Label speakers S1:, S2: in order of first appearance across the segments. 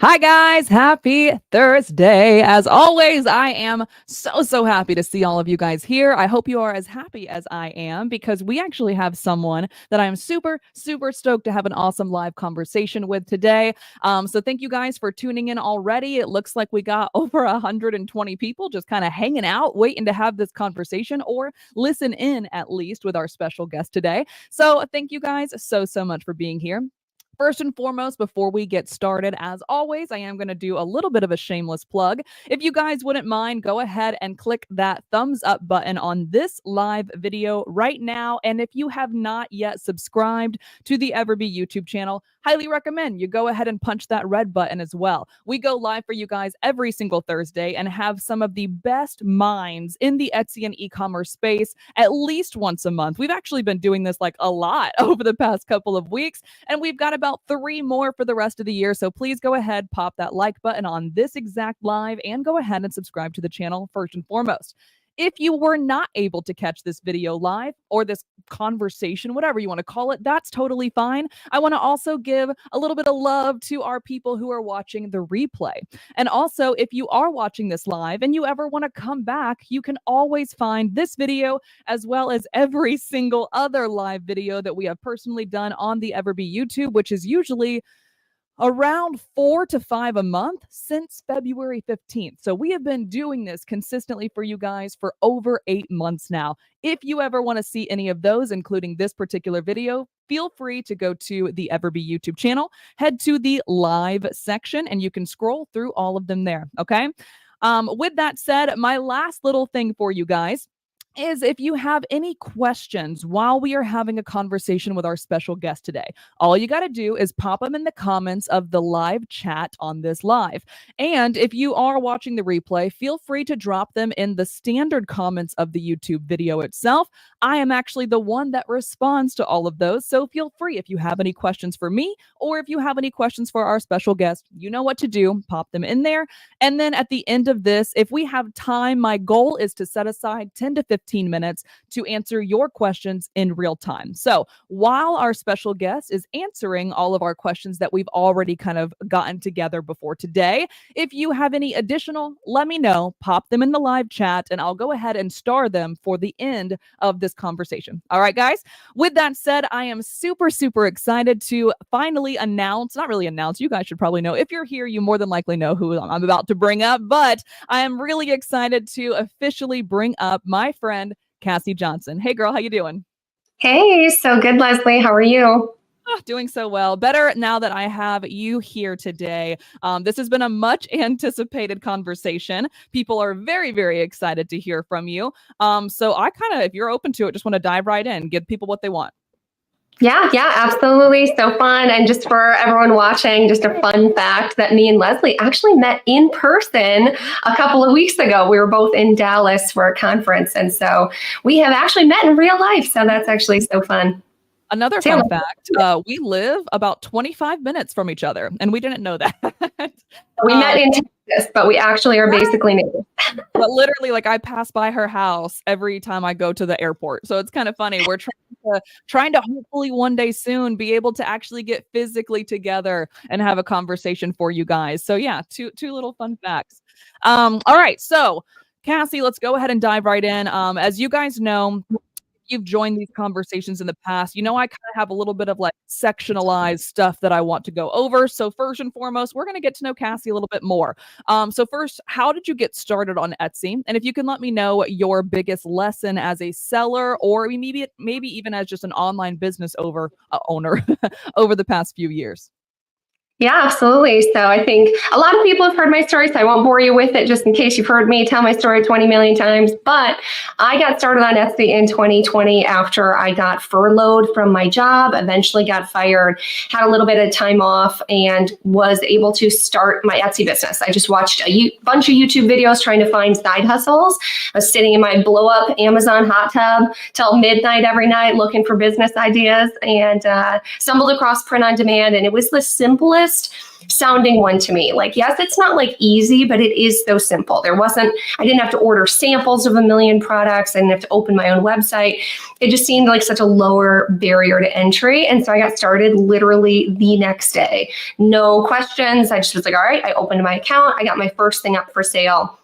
S1: Hi guys, happy Thursday. As always, I am so happy to see all of you guys here. I hope you are as happy as I am because we actually have someone that I am super stoked to have an awesome live conversation with today. So thank you guys for tuning in already. It looks like we got over 120 people just kind of hanging out, waiting to have this conversation or listen in at least with our special guest today. So thank you guys so much for being here. First and foremost, before we get started, as always, I am going to do a little bit of a shameless plug. If you guys wouldn't mind, go ahead and click that thumbs up button on this live video right now. And if you have not yet subscribed to the EverBee YouTube channel, highly recommend you go ahead and punch that red button as well. We go live for you guys every single Thursday and have some of the best minds in the Etsy and e-commerce space at least once a month. We've actually been doing this like a lot over the past couple of weeks, and we've got about 3 more for the rest of the year. So please go ahead, pop that like button on this exact live, and go ahead and subscribe to the channel first and foremost. If you were not able to catch this video live or this conversation, whatever you want to call it, that's totally fine. I want to also give a little bit of love to our people who are watching the replay. And also, if you are watching this live and you ever want to come back, you can always find this video as well as every single other live video that we have personally done on the EverBee YouTube, which is usually around 4 to 5 a month since February 15th. So we have been doing this consistently for you guys for over 8 months now. If you ever want to see any of those, including this particular video, feel free to go to the EverBee YouTube channel, head to the live section, and you can scroll through all of them there, okay? With that said, my last little thing for you guys is if you have any questions while we are having a conversation with our special guest today, all you got to do is pop them in the comments of the live chat on this live. And if you are watching the replay, feel free to drop them in the standard comments of the YouTube video itself. I am actually the one that responds to all of those. So feel free if you have any questions for me or if you have any questions for our special guest, you know what to do, pop them in there. And then at the end of this, if we have time, my goal is to set aside 10 to 15 minutes to answer your questions in real time. So while our special guest is answering all of our questions that we've already kind of gotten together before today, if you have any additional, let me know, pop them in the live chat, and I'll go ahead and star them for the end of this conversation. All right, guys. With that said, I am super excited to finally announce, not really announce, you guys should probably know. If you're here, you more than likely know who I'm about to bring up, but I am really excited to officially bring up my friend, Cassiy Johnson. Hey girl, how you doing?
S2: Hey, so good, Leslie. How are you?
S1: Doing so well. Better now that I have you here today. This has been a much anticipated conversation. People are very excited to hear from you. So I kind of, if you're open to it, just want to dive right in, give people what they want.
S2: Yeah, absolutely. So fun. And just for everyone watching, just a fun fact that me and Leslie actually met in person a couple of weeks ago. We were both in Dallas for a conference. And so we have actually met in real life. So that's actually so fun.
S1: Another fun fact, we live about 25 minutes from each other, and we didn't know that.
S2: We met in Texas, but we actually are basically neighbors.
S1: But literally, like, I pass by her house every time I go to the airport. So it's kind of funny. We're trying to hopefully one day soon be able to actually get physically together and have a conversation for you guys. So yeah, two little fun facts. All right. So Cassie, let's go ahead and dive right in. As you guys know, you've joined these conversations in the past, you know, I kind of have a little bit of like sectionalized stuff that I want to go over. So first and foremost, we're going to get to know Cassie a little bit more. So first, how did you get started on Etsy? And if you can let me know your biggest lesson as a seller, or maybe even as just an online business owner over the past few years.
S2: Yeah, absolutely. So I think a lot of people have heard my story, so I won't bore you with it just in case you've heard me tell my story 20 million times. But I got started on Etsy in 2020 after I got furloughed from my job, eventually got fired, had a little bit of time off, and was able to start my Etsy business. I just watched a bunch of YouTube videos trying to find side hustles. I was sitting in my blow up Amazon hot tub till midnight every night looking for business ideas, and stumbled across print on demand. And it was the simplest simplest sounding one to me. Like, yes, it's not like easy, but it is so simple. I didn't have to order samples of a million products. I didn't have to open my own website. It just seemed like such a lower barrier to entry. And so I got started literally the next day. No questions. I just was like, all right, I opened my account. I got my first thing up for sale.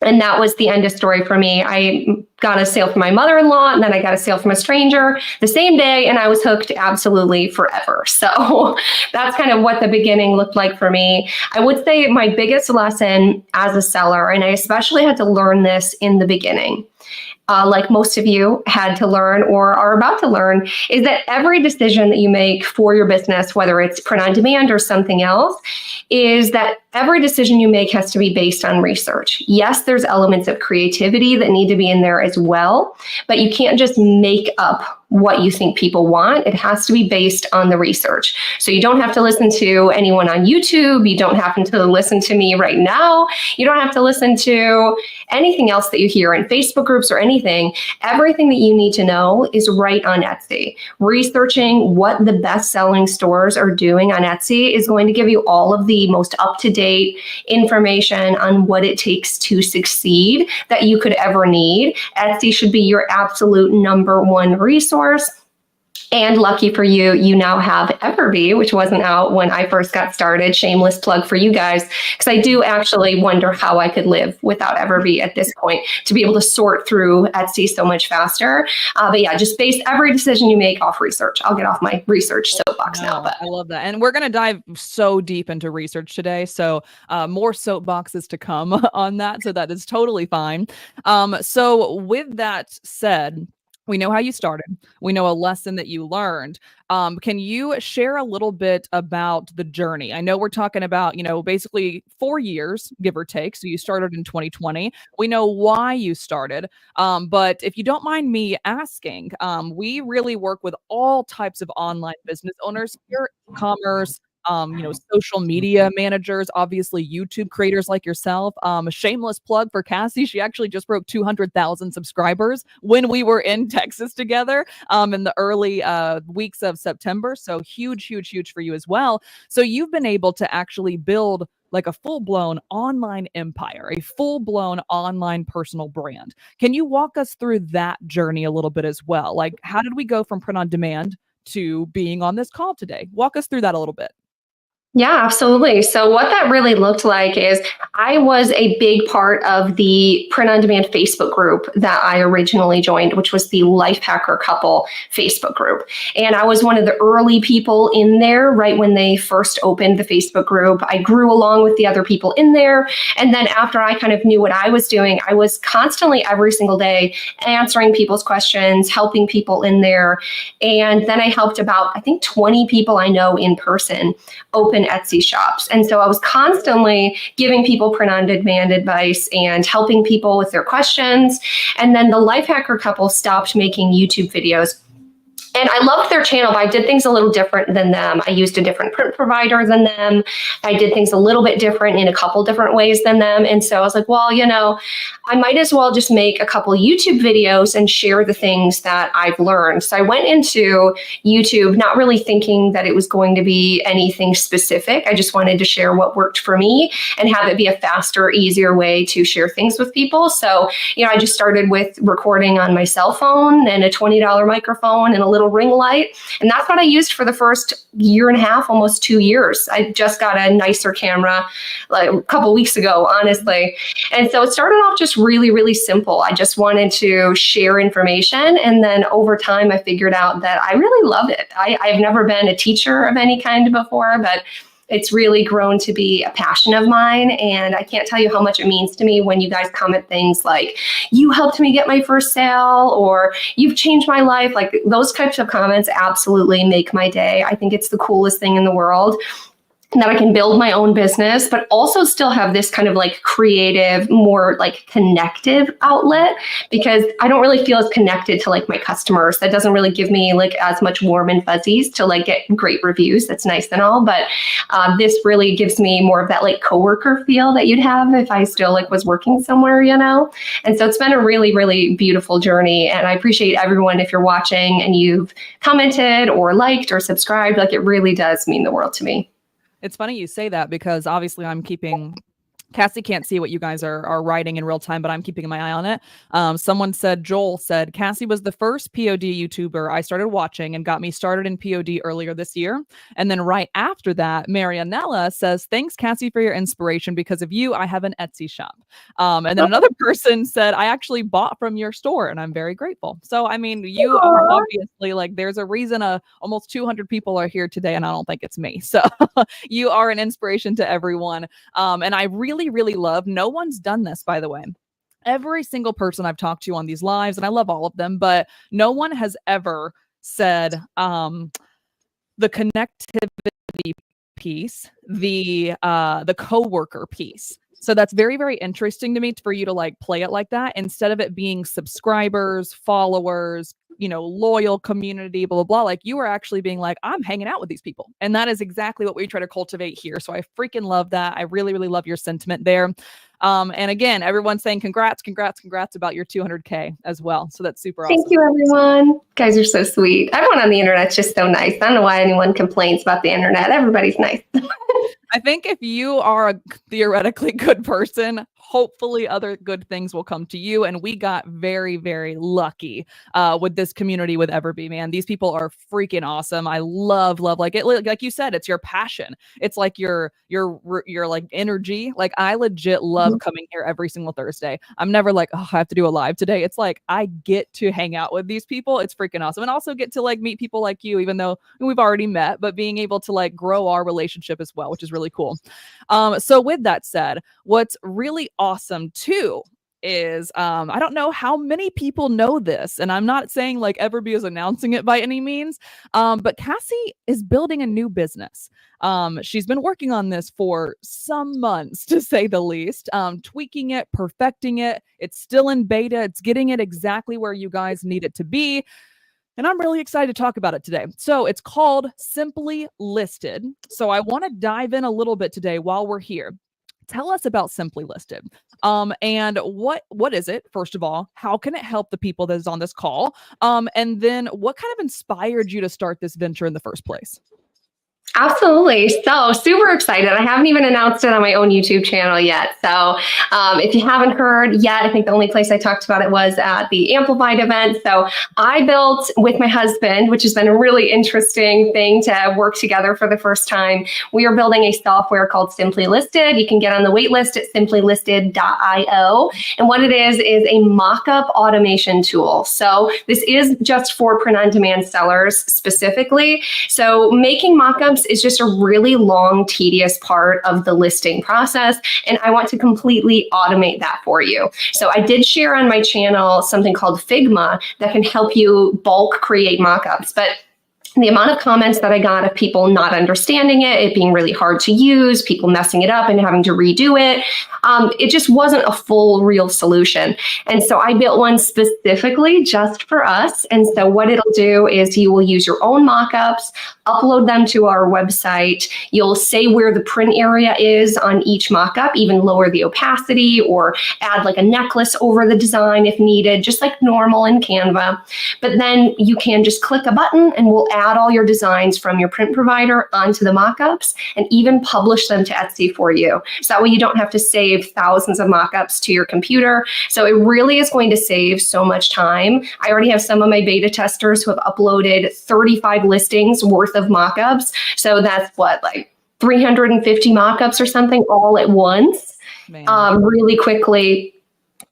S2: And that was the end of story for me. I got a sale from my mother-in-law, and then I got a sale from a stranger the same day, and I was hooked absolutely forever. So that's kind of what the beginning looked like for me. I would say my biggest lesson as a seller, and I especially had to learn this in the beginning, like most of you had to learn or are about to learn, is that every decision that you make for your business, whether it's print on demand or something else, is that every decision you make has to be based on research. Yes, there's elements of creativity that need to be in there as well, but you can't just make up what you think people want. It has to be based on the research. So you don't have to listen to anyone on YouTube. You don't have to listen to me right now. You don't have to listen to anything else that you hear in Facebook groups or anything. Everything that you need to know is right on Etsy. Researching what the best-selling stores are doing on Etsy is going to give you all of the most up-to-date information on what it takes to succeed that you could ever need. Etsy should be your absolute number one resource. And lucky for you, you now have EverBee, which wasn't out when I first got started. Shameless plug for you guys, because I do actually wonder how I could live without EverBee at this point, to be able to sort through Etsy so much faster. But yeah, just base every decision you make off research. I'll get off my research soapbox now. But
S1: I love that. And we're going to dive so deep into research today. So more soapboxes to come on that. So that is totally fine. So with that said, we know how you started. We know a lesson that you learned. Can you share a little bit about the journey? I know we're talking about, basically 4 years, give or take. So you started in 2020. We know why you started. But if you don't mind me asking, we really work with all types of online business owners here, e-commerce, social media managers, obviously YouTube creators like yourself. A shameless plug for Cassie. She actually just broke 200,000 subscribers when we were in Texas together in the early weeks of September. So huge, huge, huge for you as well. So you've been able to actually build like a full-blown online empire, a full-blown online personal brand. Can you walk us through that journey a little bit as well? Like, how did we go from print on demand to being on this call today? Walk us through that a little bit.
S2: Yeah, absolutely. So what that really looked like is I was a big part of the print on demand Facebook group that I originally joined, which was the Life Hacker Couple Facebook group. And I was one of the early people in there right when they first opened the Facebook group. I grew along with the other people in there. And then after I kind of knew what I was doing, I was constantly every single day answering people's questions, helping people in there. And then I helped about, I think, 20 people I know in person open Etsy shops. And so I was constantly giving people print on demand advice and helping people with their questions. And then the Life Hacker Couple stopped making YouTube videos. And I loved their channel, but I did things a little different than them. I used a different print provider than them. I did things a little bit different in a couple different ways than them. And so I was like, well, I might as well just make a couple YouTube videos and share the things that I've learned. So I went into YouTube not really thinking that it was going to be anything specific. I just wanted to share what worked for me and have it be a faster, easier way to share things with people. So, I just started with recording on my cell phone and a $20 microphone and a little ring light. And that's what I used for the first year and a half, almost 2 years. I just got a nicer camera like a couple weeks ago, honestly. And so it started off just really, really simple. I just wanted to share information. And then over time, I figured out that I really love it. I've never been a teacher of any kind before, but it's really grown to be a passion of mine. And I can't tell you how much it means to me when you guys comment things like, you helped me get my first sale, or you've changed my life. Like, those types of comments absolutely make my day. I think it's the coolest thing in the world, that I can build my own business, but also still have this kind of like creative, more like connective outlet, because I don't really feel as connected to like my customers. That doesn't really give me like as much warm and fuzzies to like get great reviews. That's nice and all, but this really gives me more of that like coworker feel that you'd have if I still like was working somewhere, And so it's been a really, really beautiful journey. And I appreciate everyone, if you're watching and you've commented or liked or subscribed, like it really does mean the world to me.
S1: It's funny you say that because obviously I'm keeping Cassie can't see what you guys are writing in real time, but I'm keeping my eye on it. Someone said, Joel said, Cassie was the first POD YouTuber I started watching and got me started in POD earlier this year. And then right after that, Marianella says, thanks, Cassie, for your inspiration. Because of you, I have an Etsy shop. And then another person said, I actually bought from your store and I'm very grateful. So, I mean, you are obviously like, there's a reason almost 200 people are here today, and I don't think it's me. So you are an inspiration to everyone. And I really love, no one's done this, by the way. Every single person I've talked to on these lives, and I love all of them, but no one has ever said the connectivity piece, the coworker piece. So that's very interesting to me for you to like play it like that instead of it being subscribers, followers, loyal community, blah, blah, blah. Like you are actually being like, I'm hanging out with these people. And that is exactly what we try to cultivate here. So I freaking love that. I really love your sentiment there. And again, everyone's saying congrats about your 200K as well. So that's super awesome.
S2: Thank you, everyone. You guys are so sweet. Everyone on the internet's just so nice. I don't know why anyone complains about the internet. Everybody's nice.
S1: I think if you are a theoretically good person, hopefully other good things will come to you. And we got very lucky with this community with EverBee, man. These people are freaking awesome. I love like it. Like you said, it's your passion. It's like your like energy. Like I legit love coming here every single Thursday. I'm never like, oh, I have to do a live today. It's like I get to hang out with these people. It's freaking awesome. And also get to like meet people like you, even though we've already met, but being able to like grow our relationship as well, which is really cool. So with that said, what's really awesome too is I don't know how many people know this, and I'm not saying like EverBee is announcing it by any means, but Cassie is building a new business. She's been working on this for some months, to say the least, tweaking it, perfecting it. It's still in beta. It's getting it exactly where you guys need it to be. And I'm really excited to talk about it today. So it's called Simply Listed. So I want to dive in a little bit today while we're here. Tell us about Simply Listed. And what is it? First of all, how can it help the people that is on this call? And then what kind of inspired you to start this venture in the first place?
S2: Absolutely. So super excited. I haven't even announced it on my own YouTube channel yet. So if you haven't heard yet, I think the only place I talked about it was at the Amplified event. So I built with my husband, which has been a really interesting thing to work together for the first time. We are building a software called Simply Listed. You can get on the waitlist at simplylisted.io. And what it is a mock-up automation tool. So this is just for print-on-demand sellers specifically. So making mock-ups is just a really long, tedious part of the listing process. And I want to completely automate that for you. So I did share on my channel something called Figma that can help you bulk create mockups. But the amount of comments that I got of people not understanding it being really hard to use, people messing it up and having to redo it, it just wasn't a full, real solution. And so I built one specifically just for us. And so what it'll do is you will use your own mockups, upload them to our website. You'll say where the print area is on each mockup, even lower the opacity or add like a necklace over the design if needed, just like normal in Canva. But then you can just click a button and we'll add all your designs from your print provider onto the mockups and even publish them to Etsy for you. So that way you don't have to save thousands of mockups to your computer. So it really is going to save so much time. I already have some of my beta testers who have uploaded 35 listings worth of mockups. So that's what, like 350 mockups or something all at once, really quickly,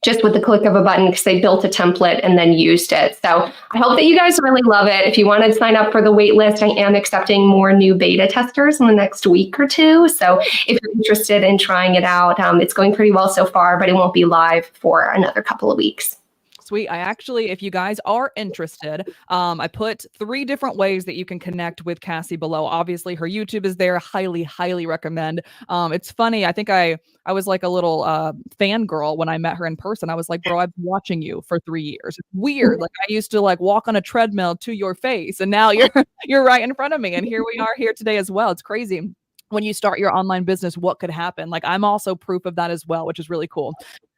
S2: just with the click of a button because they built a template and then used it. So I hope that you guys really love it. If you want to sign up for the wait list, I am accepting more new beta testers in the next week or two. So if you're interested in trying it out, it's going pretty well so far, but it won't be live for another couple of weeks.
S1: Sweet. I actually, if you guys are interested, I put 3 different ways that you can connect with Cassie below. Obviously, her YouTube is there. Highly recommend. It's funny. I think I was like a little fangirl when I met her in person. I was like, bro, I've been watching you for 3 years. It's weird. Like I used to like walk on a treadmill to your face, and now you're right in front of me. And here we are here today as well. It's crazy. When you start your online business, what could happen? Like I'm also proof of that as well, which is really cool.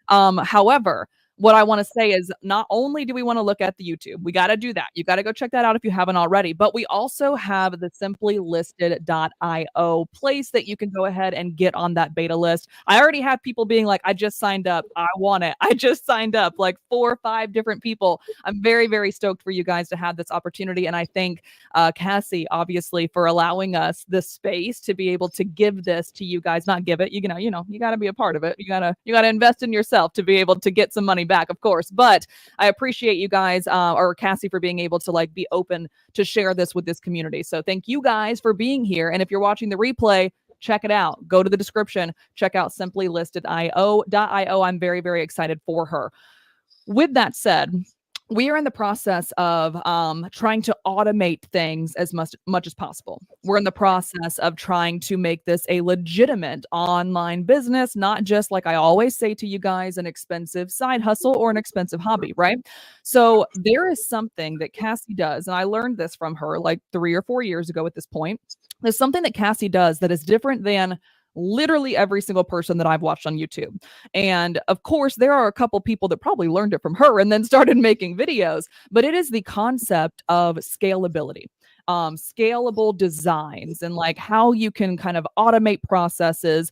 S1: However, what I want to say is not only do we want to look at the YouTube, we got to do that. You got to go check that out if you haven't already, but we also have the simplylisted.io place that you can go ahead and get on that beta list. I already have people being like, I just signed up. I want it. I just signed up, like 4 or 5 different people. I'm very, very stoked for you guys to have this opportunity. And I thank Cassie, obviously, for allowing us the space to be able to give this to you guys, not give it, you know, you got to be a part of it. You got to invest in yourself to be able to get some money back, of course. But I appreciate you guys, or Cassie, for being able to like be open to share this with this community. So thank you guys for being here. And if you're watching the replay, check it out. Go to the description, check out simplylisted.io. I'm very, very excited for her. With that said, we are in the process of trying to automate things as much as possible. We're in the process of trying to make this a legitimate online business, not just, like I always say to you guys, an expensive side hustle or an expensive hobby, right? So there is something that Cassie does, and I learned this from her like 3 or 4 years ago at this point. There's something that Cassie does that is different than literally every single person that I've watched on YouTube. And of course, there are a couple people that probably learned it from her and then started making videos, but it is the concept of scalability, scalable designs, and like how you can kind of automate processes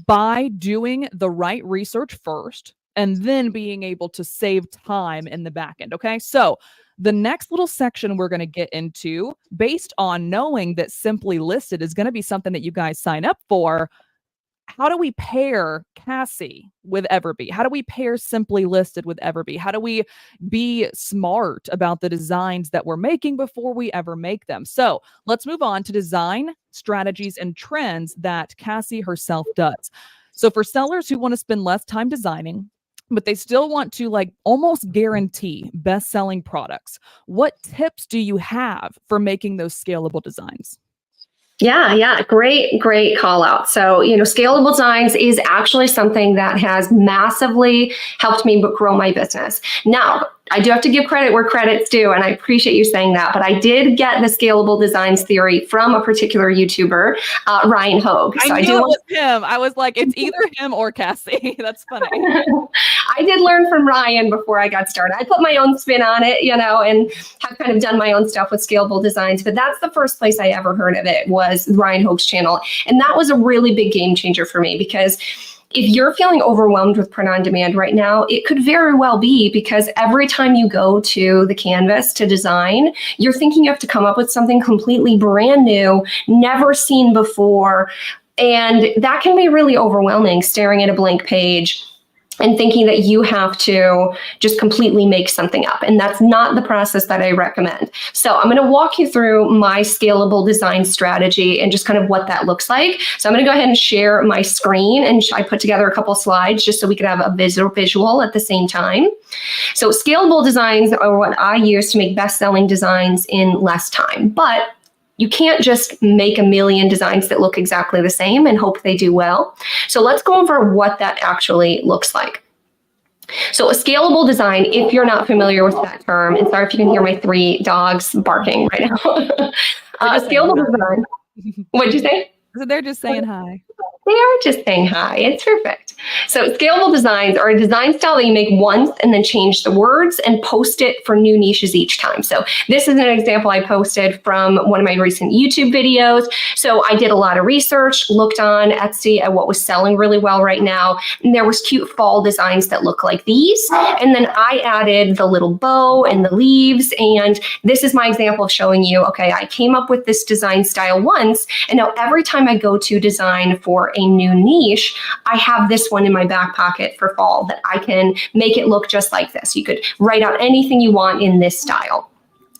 S1: by doing the right research first and then being able to save time in the back end. Okay. So the next little section we're going to get into, based on knowing that Simply Listed is going to be something that you guys sign up for, how do we pair Cassie with EverBee? How do we pair Simply Listed with EverBee? How do we be smart about the designs that we're making before we ever make them? So let's move on to design strategies and trends that Cassie herself does. So for sellers who want to spend less time designing, but they still want to like almost guarantee best-selling products, what tips do you have for making those scalable designs?
S2: Yeah. Great call out. So, scalable designs is actually something that has massively helped me grow my business. Now, I do have to give credit where credit's due, and I appreciate you saying that, but I did get the scalable designs theory from a particular YouTuber, Ryan Hogue. So
S1: I knew it was him. I was like, it's either him or Cassie. That's funny.
S2: I did learn from Ryan before I got started. I put my own spin on it, and have kind of done my own stuff with scalable designs, but that's the first place I ever heard of it was Ryan Hogue's channel. And that was a really big game changer for me, because if you're feeling overwhelmed with print on demand right now, it could very well be because every time you go to the canvas to design, you're thinking you have to come up with something completely brand new, never seen before. And that can be really overwhelming, staring at a blank page and thinking that you have to just completely make something up. And that's not the process that I recommend. So I'm going to walk you through my scalable design strategy and just kind of what that looks like. So I'm going to go ahead and share my screen, and I put together a couple slides just so we could have a visual at the same time. So scalable designs are what I use to make best-selling designs in less time. But you can't just make a million designs that look exactly the same and hope they do well. So let's go over what that actually looks like. So a scalable design, if you're not familiar with that term, and sorry if you can hear my 3 dogs barking right now. Scalable design. What'd you say?
S1: So they're just saying hi.
S2: They are just saying hi. It's perfect. So scalable designs are a design style that you make once and then change the words and post it for new niches each time. So this is an example I posted from one of my recent YouTube videos. So I did a lot of research, looked on Etsy at what was selling really well right now. And there was cute fall designs that look like these. And then I added the little bow and the leaves. And this is my example of showing you, okay, I came up with this design style once. And now every time I go to design for a new niche, I have this one in my back pocket for fall that I can make it look just like this. You could write out anything you want in this style.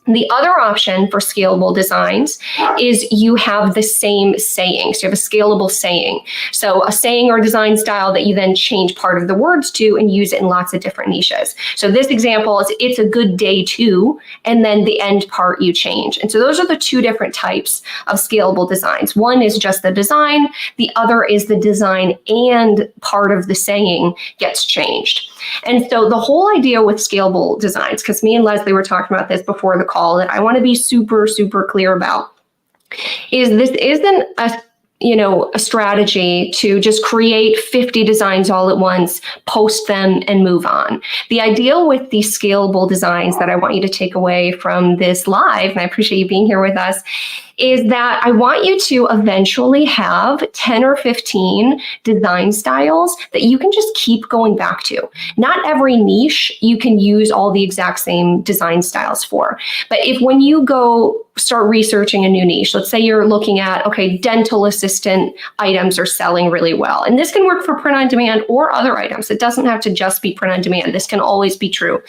S2: The other option for scalable designs is you have the same saying. So you have a scalable saying. So a saying or design style that you then change part of the words to and use it in lots of different niches. So this example is, it's a good day too, and then the end part you change. And so those are the 2 different types of scalable designs. One is just the design. The other is the design and part of the saying gets changed. And so the whole idea with scalable designs, because me and Leslie were talking about this before the call, that I want to be super, super clear about, is this isn't a a strategy to just create 50 designs all at once, post them, and move on. The ideal with the scalable designs that I want you to take away from this live, and I appreciate you being here with us, is that I want you to eventually have 10 or 15 design styles that you can just keep going back to. Not every niche you can use all the exact same design styles for. But if when you go start researching a new niche, let's say you're looking at, okay, dental assistant items are selling really well. And this can work for print on demand or other items. It doesn't have to just be print on demand. This can always be true.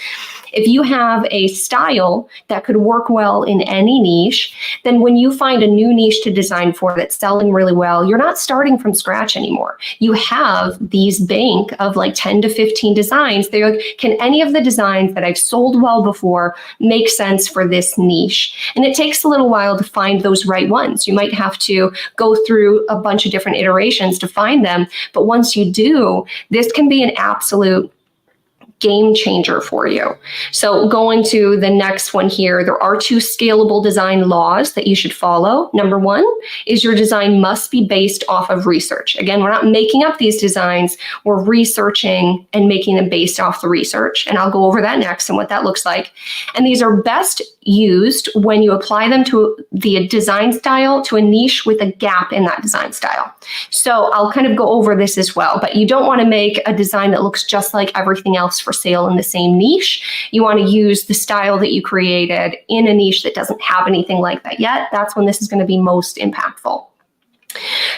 S2: If you have a style that could work well in any niche, then when you find a new niche to design for that's selling really well, you're not starting from scratch anymore. You have these bank of like 10 to 15 designs. They're like, can any of the designs that I've sold well before make sense for this niche? And it takes a little while to find those right ones. You might have to go through a bunch of different iterations to find them. But once you do, this can be an absolute game changer for you. So going to the next one here, there are 2 scalable design laws that you should follow. Number 1 is your design must be based off of research. Again, we're not making up these designs, we're researching and making them based off the research. And I'll go over that next and what that looks like. And these are best used when you apply them to the design style to a niche with a gap in that design style. So I'll kind of go over this as well, but you don't want to make a design that looks just like everything else for sale in the same niche. You want to use the style that you created in a niche that doesn't have anything like that yet. That's when this is going to be most impactful.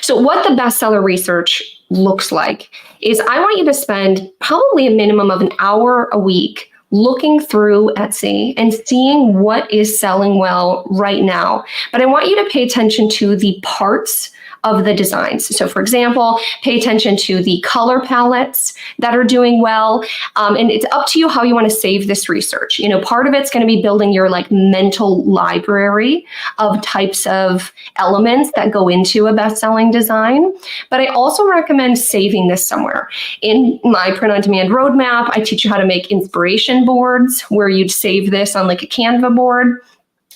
S2: So what the bestseller research looks like is I want you to spend probably a minimum of an hour a week looking through Etsy and seeing what is selling well right now. But I want you to pay attention to the parts of the designs. So for example, pay attention to the color palettes that are doing well. And it's up to you how you want to save this research. Part of it's going to be building your like mental library of types of elements that go into a best-selling design. But I also recommend saving this somewhere. In my print on demand roadmap, I teach you how to make inspiration boards where you'd save this on like a Canva board.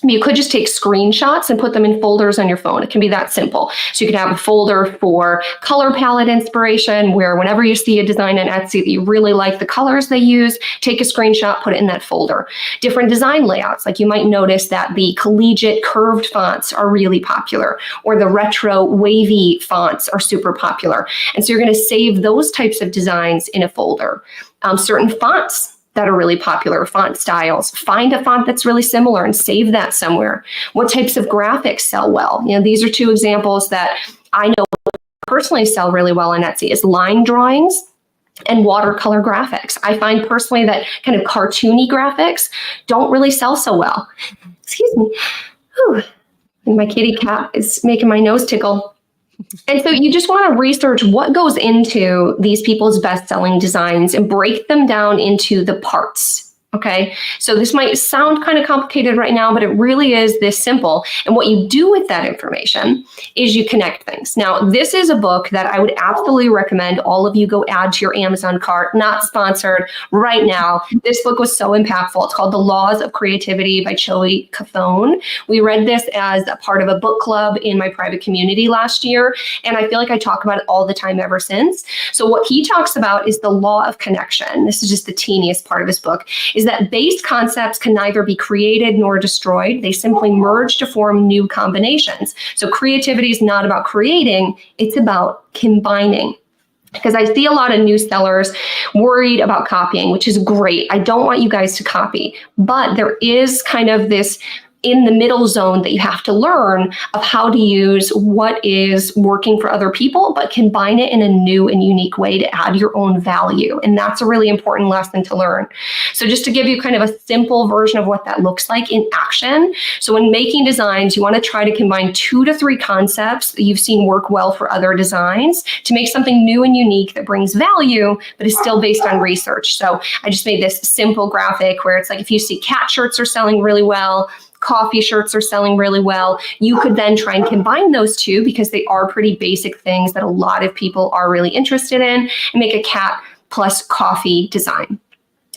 S2: You could just take screenshots and put them in folders on your phone. It can be that simple. So you could have a folder for color palette inspiration, where whenever you see a design on Etsy that you really like the colors they use, take a screenshot, put it in that folder. Different design layouts, like you might notice that the collegiate curved fonts are really popular, or the retro wavy fonts are super popular. And so you're going to save those types of designs in a folder. Certain fonts that are really popular, font styles. Find a font that's really similar and save that somewhere. What types of graphics sell well? These are 2 examples that I know personally sell really well on Etsy, is line drawings and watercolor graphics. I find personally that kind of cartoony graphics don't really sell so well. Excuse me. Whew. And my kitty cat is making my nose tickle. And so you just want to research what goes into these people's best-selling designs and break them down into the parts. Okay, so this might sound kind of complicated right now, but it really is this simple. And what you do with that information is you connect things. Now, this is a book that I would absolutely recommend all of you go add to your Amazon cart, not sponsored right now. This book was so impactful. It's called The Laws of Creativity by Joey Cathone. We read this as a part of a book club in my private community last year, and I feel like I talk about it all the time ever since. So what he talks about is the law of connection. This is just the teeniest part of his book, is that base concepts can neither be created nor destroyed. They simply merge to form new combinations. So creativity is not about creating, it's about combining. Because I see a lot of new sellers worried about copying, which is great. I don't want you guys to copy, but there is kind of this in the middle zone that you have to learn of how to use what is working for other people, but combine it in a new and unique way to add your own value. And that's a really important lesson to learn. So just to give you kind of a simple version of what that looks like in action. So when making designs, you want to try to combine 2 to 3 concepts that you've seen work well for other designs to make something new and unique that brings value, but is still based on research. So I just made this simple graphic where it's like, if you see cat shirts are selling really well, coffee shirts are selling really well, you could then try and combine those 2 because they are pretty basic things that a lot of people are really interested in, and make a cat plus coffee design.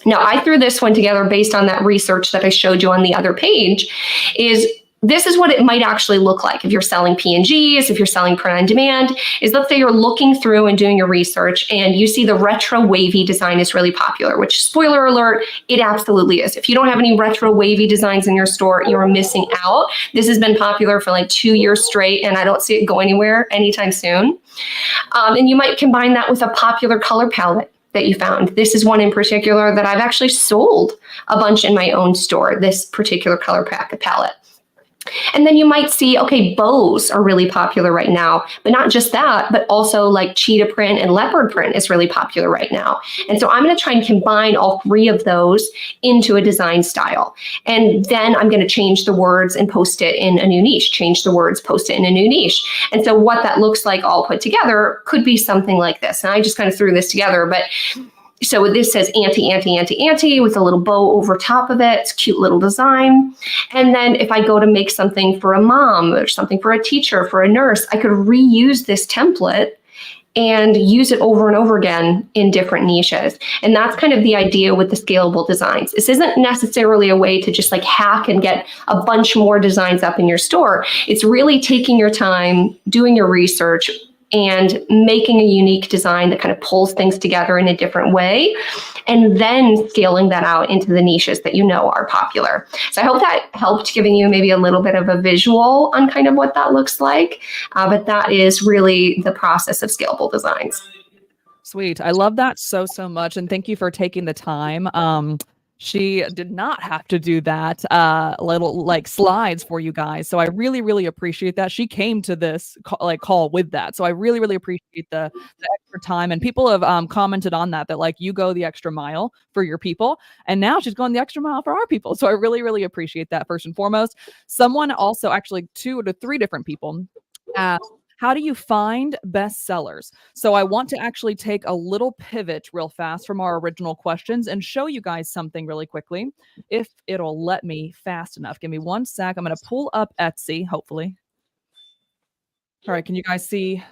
S2: Now, I threw this one together based on that research that I showed you on the other page, is this is what it might actually look like if you're selling PNGs, if you're selling print on demand, is let's say you're looking through and doing your research and you see the retro wavy design is really popular, which, spoiler alert, it absolutely is. If you don't have any retro wavy designs in your store, you're missing out. This has been popular for like 2 years straight, and I don't see it go anywhere anytime soon. And you might combine that with a popular color palette that you found. This is one in particular that I've actually sold a bunch in my own store, this particular color palette. And then you might see, okay, bows are really popular right now, but not just that, but also like cheetah print and leopard print is really popular right now. And so I'm going to try and combine all 3 of those into a design style. And then I'm going to change the words and post it in a new niche, change the words, post it in a new niche. And so what that looks like all put together could be something like this. And I just kind of threw this together, but so this says anti, anti, anti, anti with a little bow over top of it. It's a cute little design. And then if I go to make something for a mom or something for a teacher, for a nurse, I could reuse this template and use it over and over again in different niches. And that's kind of the idea with the scalable designs. This isn't necessarily a way to just like hack and get a bunch more designs up in your store. It's really taking your time, doing your research, and making a unique design that kind of pulls things together in a different way, and then scaling that out into the niches that you know are popular. So I hope that helped, giving you maybe a little bit of a visual on kind of what that looks like. But that is really the process of scalable designs.
S1: Sweet. I love that so much. And thank you for taking the time. She did not have to do that little like slides for you guys. So I really appreciate that. She came to this call with that. So I really appreciate the extra time. And people have commented on that like you go the extra mile for your people. And now she's going the extra mile for our people. So I really appreciate that first and foremost. Someone also, actually 2 to 3 different people asked, how do you find best sellers? So I want to actually take a little pivot real fast from our original questions and show you guys something really quickly, if it'll let me fast enough. Give me 1 sec. I'm going to pull up Etsy, hopefully. All right. Can you guys see?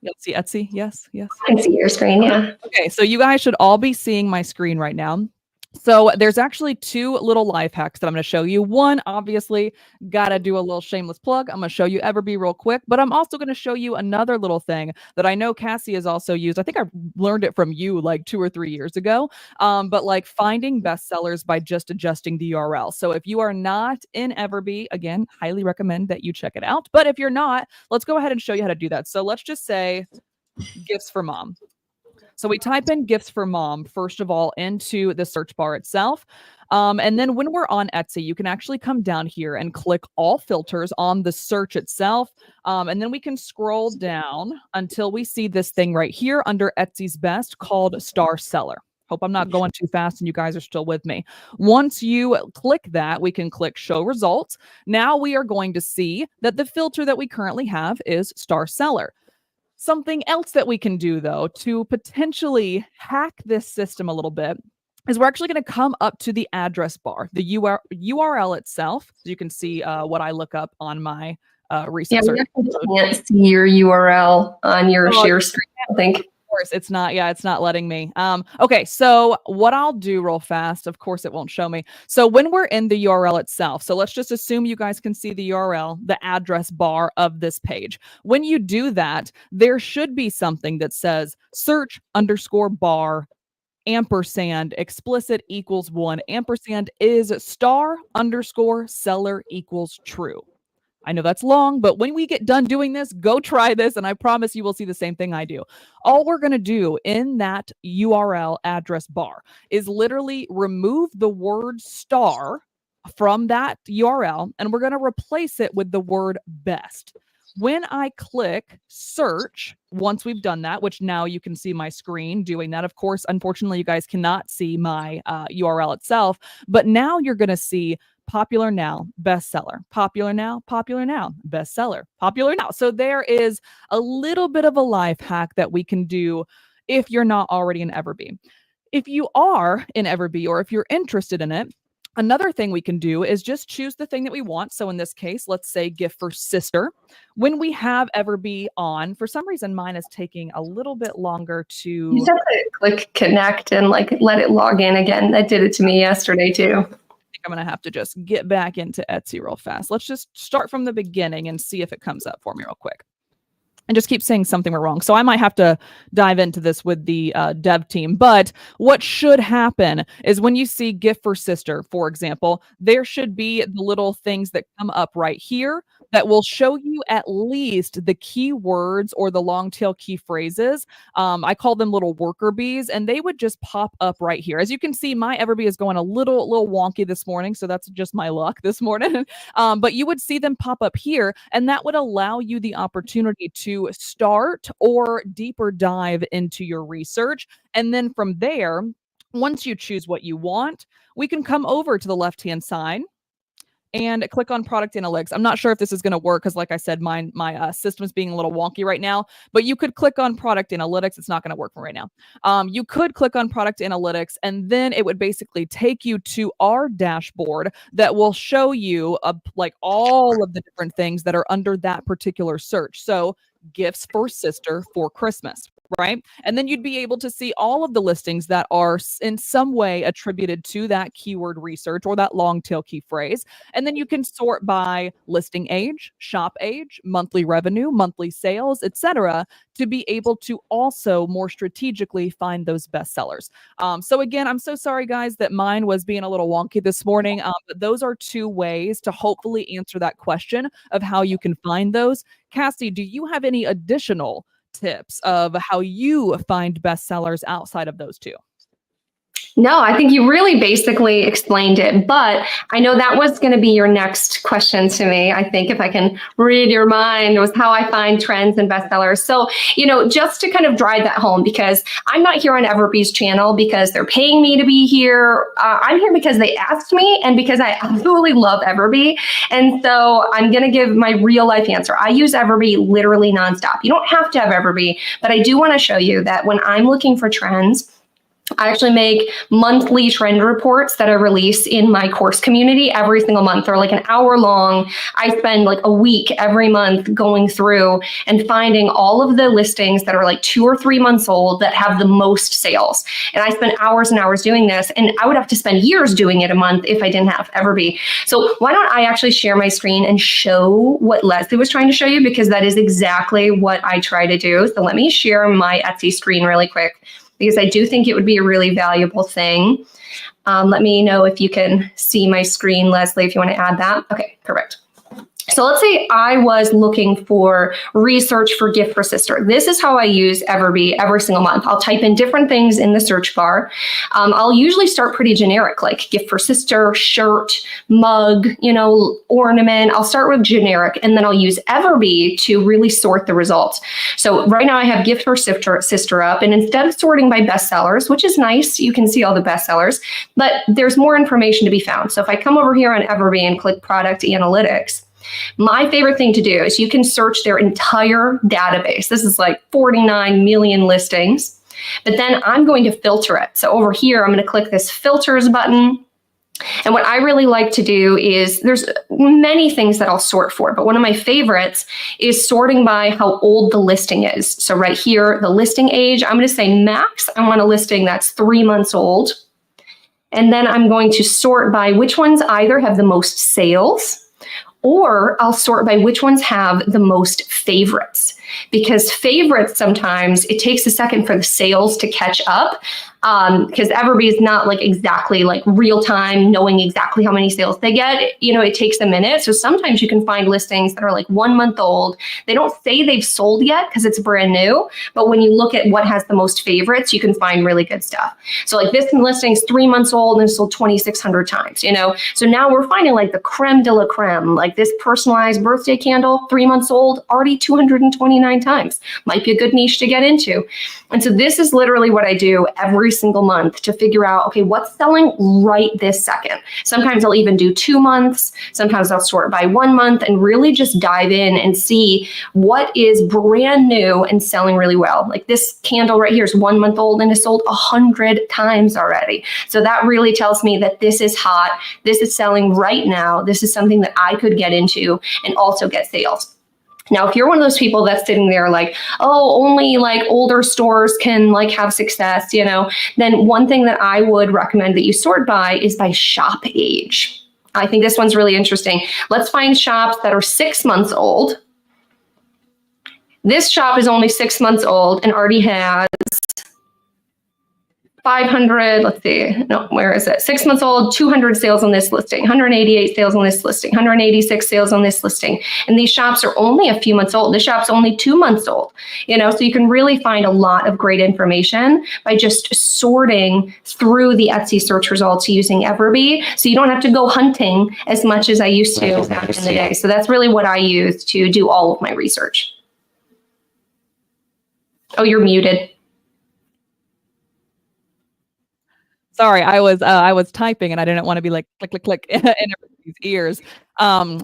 S1: You'll see Etsy? Yes.
S2: I can see your screen, yeah.
S1: Okay. So you guys should all be seeing my screen right now. So there's actually 2 little life hacks that I'm going to show you. One, obviously, got to do a little shameless plug. I'm going to show you EverBee real quick, but I'm also going to show you another little thing that I know Cassie has also used. I think I learned it from you like 2 or 3 years ago, but like finding bestsellers by just adjusting the URL. So if you are not in EverBee, again, highly recommend that you check it out. But if you're not, let's go ahead and show you how to do that. So let's just say gifts for mom. So we type in gifts for mom, first of all, into the search bar itself. And then when we're on Etsy, you can actually come down here and click all filters on the search itself. And then we can scroll down until we see this thing right here under Etsy's best called Star Seller. Hope I'm not going too fast and you guys are still with me. Once you click that, we can click show results. Now we are going to see that the filter that we currently have is Star Seller. Something else that we can do, though, to potentially hack this system a little bit is we're actually going to come up to the address bar, the URL itself. So you can see what I look up on my recent search.
S2: You can't see your URL on your share screen, I think.
S1: Of course, it's not. Yeah, it's not letting me. Okay, so what I'll do real fast, of course, it won't show me. So when we're in the URL itself, so let's just assume you guys can see the URL, the address bar of this page. When you do that, there should be something that says search_bar ampersand explicit equals 1 ampersand is star_seller equals true. I know that's long, but when we get done doing this, go try this, and I promise you will see the same thing I do. All we're going to do in that URL address bar is literally remove the word star from that URL, and we're going to replace it with the word best. When I click search, once we've done that, which now you can see my screen doing that. Of course, unfortunately, you guys cannot see my URL itself, but now you're going to see popular now, bestseller, popular now, bestseller, popular now. So there is a little bit of a life hack that we can do if you're not already in EverBee. If you are in EverBee, or if you're interested in it, another thing we can do is just choose the thing that we want. So in this case, let's say gift for sister. When we have EverBee on, for some reason, mine is taking a little bit longer to...
S2: You just have to click connect and like let it log in again. That did it to me yesterday too.
S1: think I'm going to have to just get back into Etsy real fast. Let's just start from the beginning and see if it comes up for me real quick. And just keep saying something we're wrong. So I might have to dive into this with the dev team. But what should happen is when you see gift for sister, for example, there should be the little things that come up right here that will show you at least the keywords or the long tail key phrases. I call them little worker bees, and they would just pop up right here. As you can see, my EverBee is going a little wonky this morning, so that's just my luck this morning. But you would see them pop up here, and that would allow you the opportunity to start or deeper dive into your research. And then from there, once you choose what you want, we can come over to the left-hand side and click on product analytics. I'm not sure if this is going to work because, like I said, my system is being a little wonky right now, but you could click on product analytics. It's not going to work for right now. You could click on product analytics, and then it would basically take you to our dashboard that will show you like all of the different things that are under that particular search. So gifts for sister for Christmas, right? And then you'd be able to see all of the listings that are in some way attributed to that keyword research or that long tail key phrase. And then you can sort by listing age, shop age, monthly revenue, monthly sales, etc., to be able to also more strategically find those bestsellers. So again, I'm so sorry, guys, that mine was being a little wonky this morning. But those are two ways to hopefully answer that question of how you can find those. Cassie, do you have any additional tips of how you find bestsellers outside of those two?
S2: No, I think you really basically explained it, but I know that was going to be your next question to me. I think if I can read your mind, was how I find trends and bestsellers. So, just to kind of drive that home, because I'm not here on EverBee's channel because they're paying me to be here. I'm here because they asked me and because I absolutely love EverBee. And so I'm going to give my real life answer. I use EverBee literally nonstop. You don't have to have EverBee, but I do want to show you that when I'm looking for trends, I actually make monthly trend reports that I release in my course community every single month. They're like an hour long. I spend like a week every month going through and finding all of the listings that are like 2 or 3 months old that have the most sales. And I spend hours and hours doing this, and I would have to spend years doing it a month if I didn't have EverBee. So why don't I actually share my screen and show what Leslie was trying to show you, because that is exactly what I try to do. So let me share my Etsy screen really quick, because I do think it would be a really valuable thing. Let me know if you can see my screen, Leslie, if you want to add that. Okay, perfect. So let's say I was looking for research for gift for sister. This is how I use EverBee every single month. I'll type in different things in the search bar. I'll usually start pretty generic, like gift for sister, shirt, mug, ornament. I'll start with generic, and then I'll use EverBee to really sort the results. So right now I have gift for sister up, and instead of sorting by bestsellers, which is nice, you can see all the bestsellers, but there's more information to be found. So if I come over here on EverBee and click product analytics, my favorite thing to do is you can search their entire database. This is like 49 million listings, but then I'm going to filter it. So over here, I'm going to click this filters button. And what I really like to do is, there's many things that I'll sort for, but one of my favorites is sorting by how old the listing is. So right here, the listing age, I'm going to say max. I want a listing that's 3 months old. And then I'm going to sort by which ones either have the most sales, or I'll sort by which ones have the most favorites, because favorites, sometimes it takes a second for the sales to catch up, because EverBee is not like exactly like real time knowing exactly how many sales they get. It takes a minute. So sometimes you can find listings that are like 1 month old. They don't say they've sold yet because it's brand new, but when you look at what has the most favorites, you can find really good stuff. So like this listing is 3 months old and sold 2,600 times, So now we're finding like the creme de la creme, like this personalized birthday candle, 3 months old, already 229 times. Might be a good niche to get into. And so this is literally what I do every single month to figure out, okay, what's selling right this second. Sometimes I'll even do 2 months. Sometimes I'll sort by 1 month and really just dive in and see what is brand new and selling really well. Like this candle right here is 1 month old and has sold 100 times already. So that really tells me that this is hot. This is selling right now. This is something that I could get into and also get sales. Now, if you're one of those people that's sitting there like, oh, only like older stores can like have success, then one thing that I would recommend that you sort by is by shop age. I think this one's really interesting. Let's find shops that are 6 months old. This shop is only 6 months old and already has 500, let's see, no, where is it? 6 months old, 200 sales on this listing, 188 sales on this listing, 186 sales on this listing. And these shops are only a few months old. This shop's only 2 months old, so you can really find a lot of great information by just sorting through the Etsy search results using EverBee. So you don't have to go hunting as much as I used to back in the day. So that's really what I use to do all of my research. Oh, you're muted.
S1: Sorry, I was typing and I didn't want to be like click, click, click in everybody's ears.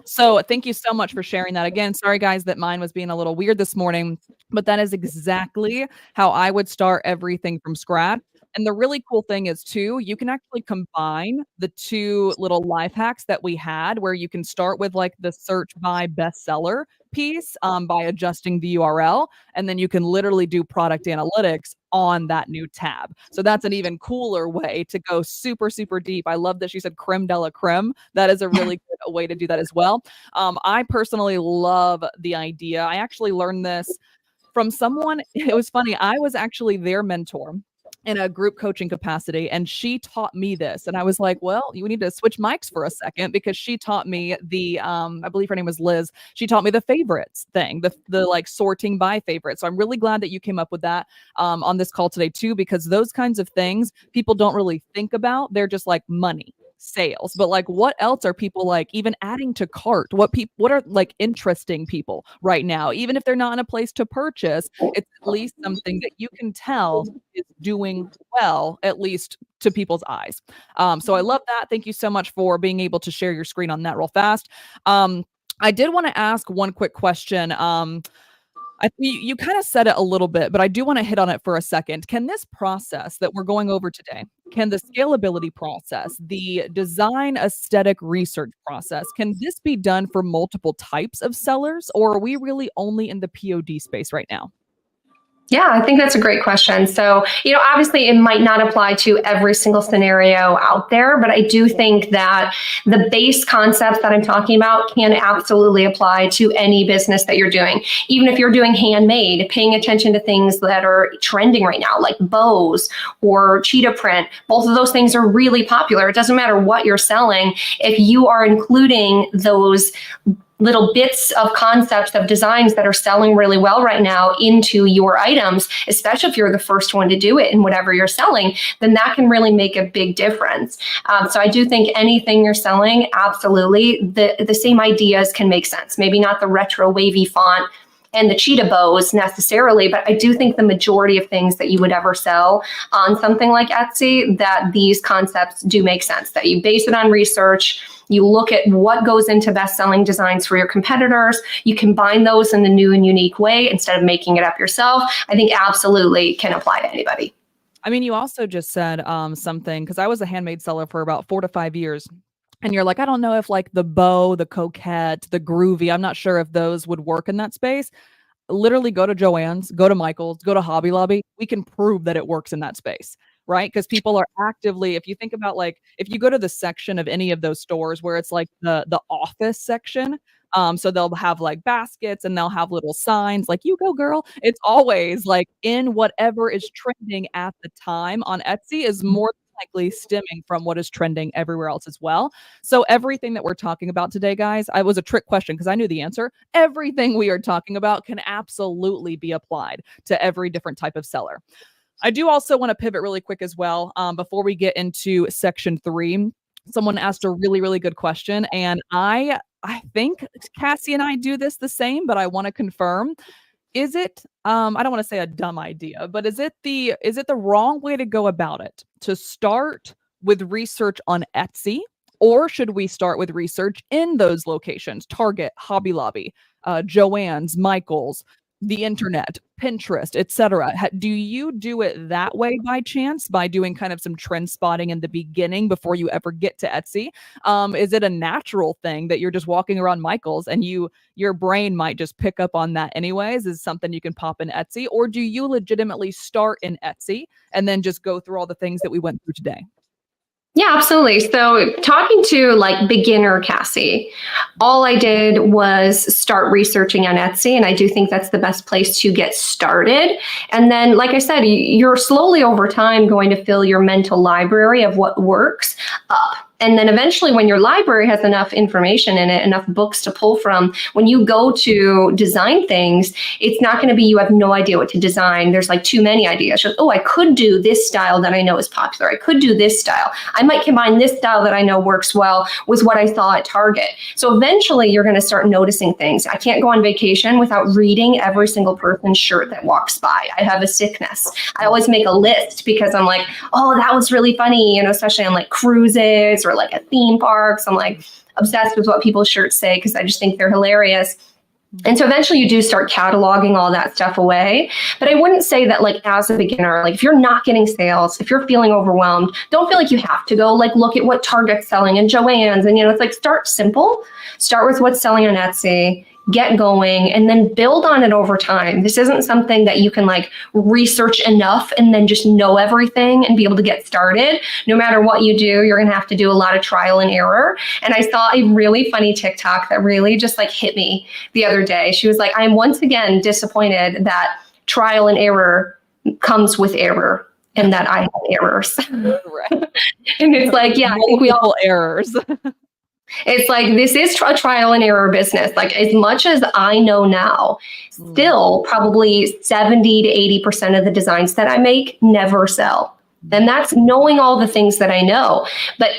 S1: So thank you so much for sharing that. Again, sorry guys that mine was being a little weird this morning, but that is exactly how I would start everything from scratch. And the really cool thing is too, you can actually combine the two little life hacks that we had where you can start with like the search by bestseller piece by adjusting the URL. And then you can literally do product analytics on that new tab. So that's an even cooler way to go super, super deep. I love that she said creme de la creme. That is a really good way to do that as well. I personally love the idea. I actually learned this from someone. It was funny. I was actually their mentor in a group coaching capacity, and she taught me this. And I was like, well, you need to switch mics for a second, because she taught me the, I believe her name was Liz. She taught me the favorites thing, the like sorting by favorites. So I'm really glad that you came up with that on this call today too, because those kinds of things people don't really think about. They're just like money, sales, but like what else are people like even adding to cart? What are like interesting people right now? Even if they're not in a place to purchase, it's at least something that you can tell is doing well, at least to people's eyes. So I love that. Thank you so much for being able to share your screen on that real fast. I did want to ask one quick question. You kind of said it a little bit, but I do want to hit on it for a second. Can this process that we're going over today, can the scalability process, the design aesthetic research process, can this be done for multiple types of sellers, or are we really only in the POD space right now?
S2: Yeah, I think that's a great question. So, obviously it might not apply to every single scenario out there, but I do think that the base concepts that I'm talking about can absolutely apply to any business that you're doing. Even if you're doing handmade, paying attention to things that are trending right now, like bows or cheetah print, both of those things are really popular. It doesn't matter what you're selling. If you are including those little bits of concepts of designs that are selling really well right now into your items, especially if you're the first one to do it in whatever you're selling, then that can really make a big difference. So I do think anything you're selling, absolutely, the same ideas can make sense. Maybe not the retro wavy font and the cheetah bows necessarily, but I do think the majority of things that you would ever sell on something like Etsy, that these concepts do make sense, that you base it on research. You look at what goes into best-selling designs for your competitors. You combine those in a new and unique way instead of making it up yourself. I think absolutely can apply to anybody.
S1: I mean, you also just said something, because I was a handmade seller for about 4 to 5 years. And you're like, I don't know if like the bow, the coquette, the groovy, I'm not sure if those would work in that space. Literally go to Joann's, go to Michael's, go to Hobby Lobby. We can prove that it works in that space, right? Because people are actively, if you think about like, if you go to the section of any of those stores where it's like the office section, so they'll have like baskets and they'll have little signs like, you go girl. It's always like in whatever is trending at the time on Etsy is more likely stemming from what is trending everywhere else as well. So everything that we're talking about today, guys, I was a trick question because I knew the answer. Everything we are talking about can absolutely be applied to every different type of seller. I do also want to pivot really quick as well before we get into section 3. Someone asked a really, really good question, and I think Cassie and I do this the same, but I want to confirm. Is it, I don't want to say a dumb idea, but is it the wrong way to go about it to start with research on Etsy, or should we start with research in those locations? Target, Hobby Lobby, Joann's, Michael's. the internet, Pinterest, etc. Do you do it that way by chance, by doing kind of some trend spotting in the beginning before you ever get to Etsy? Is it a natural thing that you're just walking around Michael's and your brain might just pick up on that anyways? Is something you can pop in Etsy, or do you legitimately start in Etsy and then just go through all the things that we went through today?
S2: Yeah, absolutely. So talking to like beginner Cassie, all I did was start researching on Etsy. And I do think that's the best place to get started. And then, like I said, you're slowly over time going to fill your mental library of what works up. And then eventually, when your library has enough information in it, enough books to pull from, when you go to design things, it's not going to be you have no idea what to design. There's like too many ideas. Just, oh, I could do this style that I know is popular. I could do this style. I might combine this style that I know works well with what I saw at Target. So eventually, you're going to start noticing things. I can't go on vacation without reading every single person's shirt that walks by. I have a sickness. I always make a list because I'm like, oh, that was really funny, especially on like cruises or like at theme parks. I'm like obsessed with what people's shirts say because I just think they're hilarious. And so eventually you do start cataloging all that stuff away. But I wouldn't say that like as a beginner, like if you're not getting sales, if you're feeling overwhelmed, don't feel like you have to go like look at what Target's selling and Joann's. And it's like start simple, start with what's selling on Etsy, get going, and then build on it over time. This isn't something that you can like research enough and then just know everything and be able to get started. No matter what you do, you're going to have to do a lot of trial and error. And I saw a really funny TikTok that really just like hit me the other day. She was like, I'm once again disappointed that trial and error comes with error and that I have errors.
S1: Right.
S2: And it's like, yeah, I think we all
S1: errors.
S2: It's like, this is a trial and error business. Like as much as I know now, still probably 70 to 80% of the designs that I make never sell. And that's knowing all the things that I know. But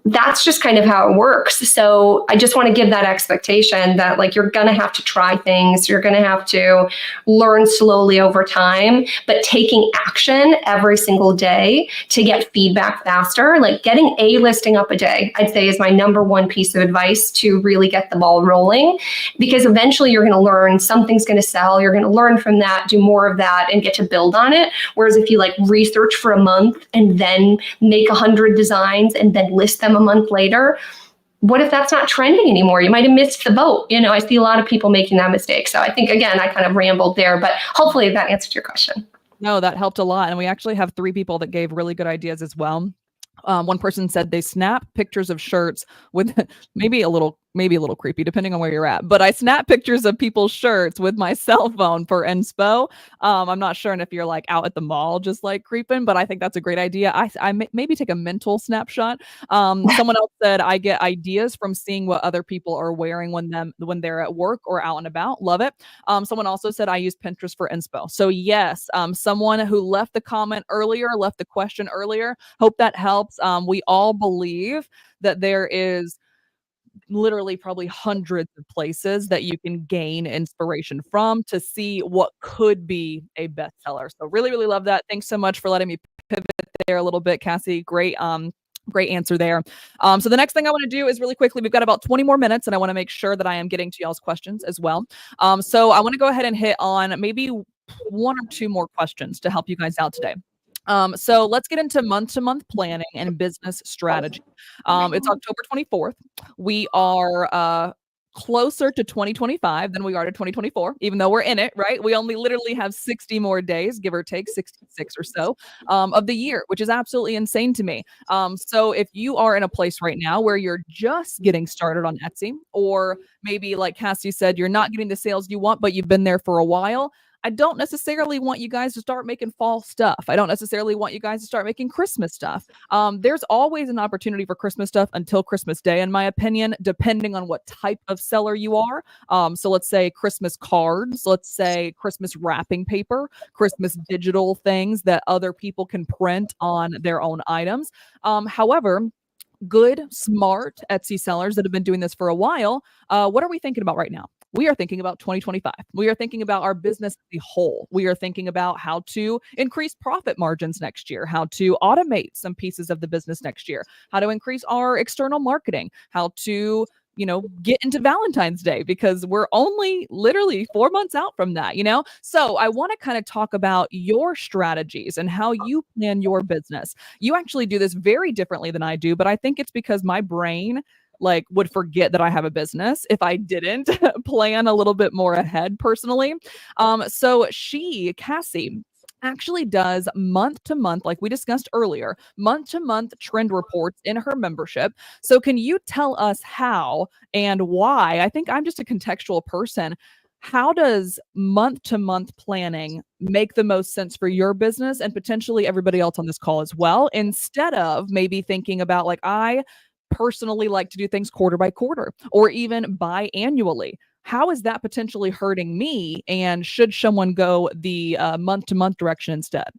S2: that's just kind of how it works. So I just want to give that expectation that like you're going to have to try things. You're going to have to learn slowly over time, but taking action every single day to get feedback faster, like getting a listing up a day, I'd say is my number one piece of advice to really get the ball rolling, because eventually you're going to learn something's going to sell. You're going to learn from that, do more of that and get to build on it. Whereas if you like research for a month and then make 100 designs and then list them a month later, what if that's not trending anymore? You might have missed the boat. I see a lot of people making that mistake. So I think, again, I kind of rambled there, but hopefully that answered your question.
S1: No, that helped a lot. And we actually have 3 people that gave really good ideas as well. One person said they snap pictures of shirts with maybe a little creepy depending on where you're at, but I snap pictures of people's shirts with my cell phone for inspo. I'm not sure if you're like out at the mall just like creeping, but I think that's a great idea. I maybe take a mental snapshot. Someone else said I get ideas from seeing what other people are wearing when they're at work or out and about. Love it. Someone also said I use Pinterest for inspo. So yes, someone who left the question earlier, hope that helps. We all believe that there is literally probably hundreds of places that you can gain inspiration from to see what could be a bestseller. So really, really love that. Thanks so much for letting me pivot there a little bit, Cassie. Great answer there. So the next thing I want to do is really quickly, we've got about 20 more minutes and I want to make sure that I am getting to y'all's questions as well. So I want to go ahead and hit on maybe 1 or 2 more questions to help you guys out today. So let's get into month-to-month planning and business strategy. It's October 24th. We are closer to 2025 than we are to 2024, even though we're in it, right? We only literally have 60 more days, give or take 66 or so, of the year, which is absolutely insane to me. So if you are in a place right now where you're just getting started on Etsy, or maybe like Cassie said, you're not getting the sales you want, but you've been there for a while, I don't necessarily want you guys to start making fall stuff. I don't necessarily want you guys to start making Christmas stuff. There's always an opportunity for Christmas stuff until Christmas Day, in my opinion, depending on what type of seller you are. So let's say Christmas cards, let's say Christmas wrapping paper, Christmas digital things that other people can print on their own items. However, good, smart Etsy sellers that have been doing this for a while, what are we thinking about right now? We are thinking about 2025. We are thinking about our business as a whole. We are thinking about how to increase profit margins next year, how to automate some pieces of the business next year, how to increase our external marketing, how to get into Valentine's Day, because we're only literally 4 months out from that. So I want to kind of talk about your strategies and how you plan your business. You actually do this very differently than I do, but I think it's because my brain would forget that I have a business if I didn't plan a little bit more ahead personally. So Cassie, actually does month to month, like we discussed earlier, month to month trend reports in her membership. So can you tell us how and why? I think I'm just a contextual person. How does month to month planning make the most sense for your business and potentially everybody else on this call as well, instead of maybe thinking about I personally like to do things quarter by quarter or even biannually? How is that potentially hurting me? And should someone go the month to month direction instead?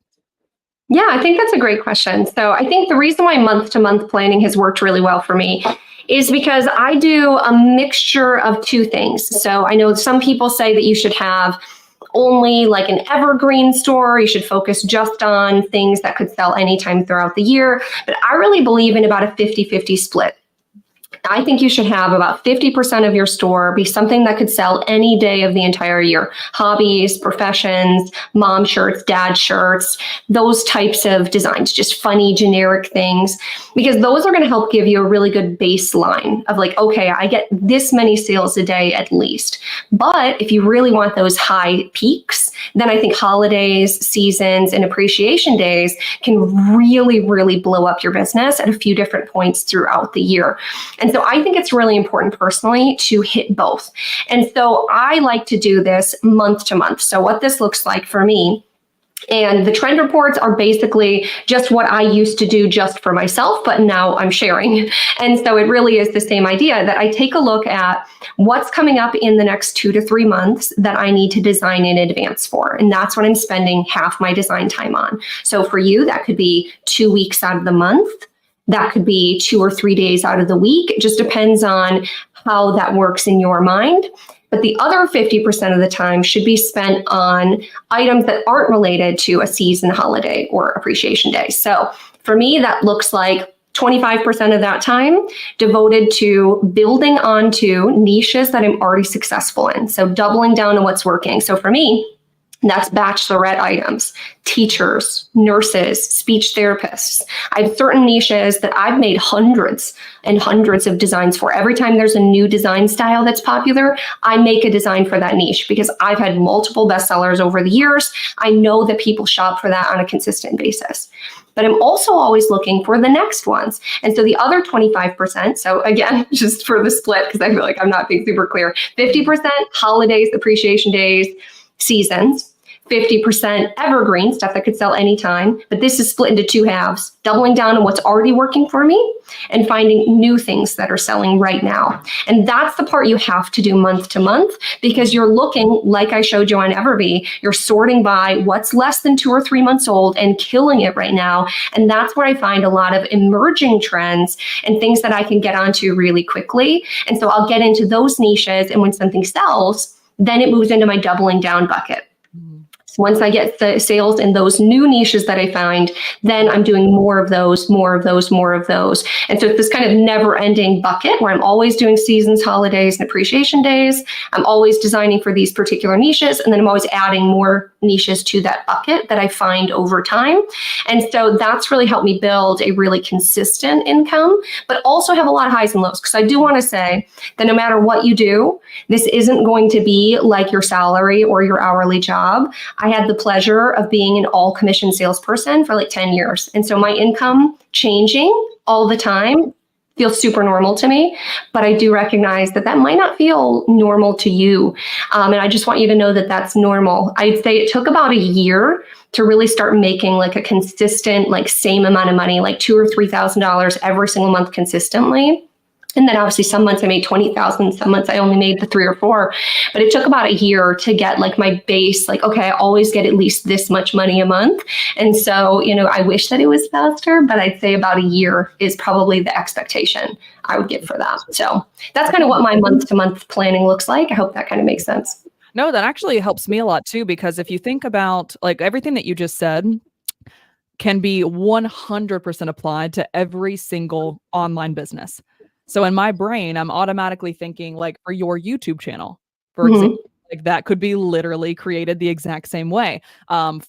S2: Yeah, I think that's a great question. So I think the reason why month to month planning has worked really well for me is because I do a mixture of two things. So I know some people say that you should have only like an evergreen store. You should focus just on things that could sell anytime throughout the year. But I really believe in about a 50-50 split. I think you should have about 50% of your store be something that could sell any day of the entire year. Hobbies, professions, mom shirts, dad shirts, those types of designs, just funny, generic things, because those are going to help give you a really good baseline of okay, I get this many sales a day at least. But if you really want those high peaks, then I think holidays, seasons, and appreciation days can really, really blow up your business at a few different points throughout the year. And so I think it's really important personally to hit both. And so I like to do this month to month. So what this looks like for me, and the trend reports are basically just what I used to do just for myself, but now I'm sharing. And so it really is the same idea that I take a look at what's coming up in the next 2 to 3 months that I need to design in advance for. And that's what I'm spending half my design time on. So for you, that could be 2 weeks out of the month. That could be 2 or 3 days out of the week. It just depends on how that works in your mind. But the other 50% of the time should be spent on items that aren't related to a season, holiday, or appreciation day. So for me, that looks like 25% of that time devoted to building onto niches that I'm already successful in. So doubling down on what's working. So for me, that's bachelorette items, teachers, nurses, speech therapists. I have certain niches that I've made hundreds and hundreds of designs for. Every time there's a new design style that's popular, I make a design for that niche because I've had multiple bestsellers over the years. I know that people shop for that on a consistent basis. But I'm also always looking for the next ones. And so the other 25%, so again, just for the split, because I feel like I'm not being super clear, 50% holidays, appreciation days, seasons, 50% evergreen, stuff that could sell anytime. But this is split into two halves, doubling down on what's already working for me and finding new things that are selling right now. And that's the part you have to do month to month, because you're looking, like I showed you on EverBee, you're sorting by what's less than 2 or 3 months old and killing it right now. And that's where I find a lot of emerging trends and things that I can get onto really quickly. And so I'll get into those niches, and when something sells, then it moves into my doubling down bucket. So once I get the sales in those new niches that I find, then I'm doing more of those, more of those, more of those. And so it's this kind of never ending bucket where I'm always doing seasons, holidays, and appreciation days. I'm always designing for these particular niches. And then I'm always adding more niches to that bucket that I find over time. And so that's really helped me build a really consistent income, but also have a lot of highs and lows. Because I do want to say that no matter what you do, this isn't going to be like your salary or your hourly job. I had the pleasure of being an all commission salesperson for like 10 years. And so my income changing all the time feels super normal to me, but I do recognize that that might not feel normal to you. And I just want you to know that that's normal. I'd say it took about a year to really start making like a consistent, like same amount of money, like $2,000 or $3,000 every single month consistently. And then obviously some months I made 20,000, some months I only made the 3 or 4, but it took about a year to get like my base, like, okay, I always get at least this much money a month. And so, I wish that it was faster, but I'd say about a year is probably the expectation I would give for that. So that's kind of what my month to month planning looks like. I hope that kind of makes sense.
S1: No, that actually helps me a lot too, because if you think about like everything that you just said can be 100% applied to every single online business. So in my brain, I'm automatically thinking like for your YouTube channel, for
S2: Mhm.
S1: example, like that could be literally created the exact same way.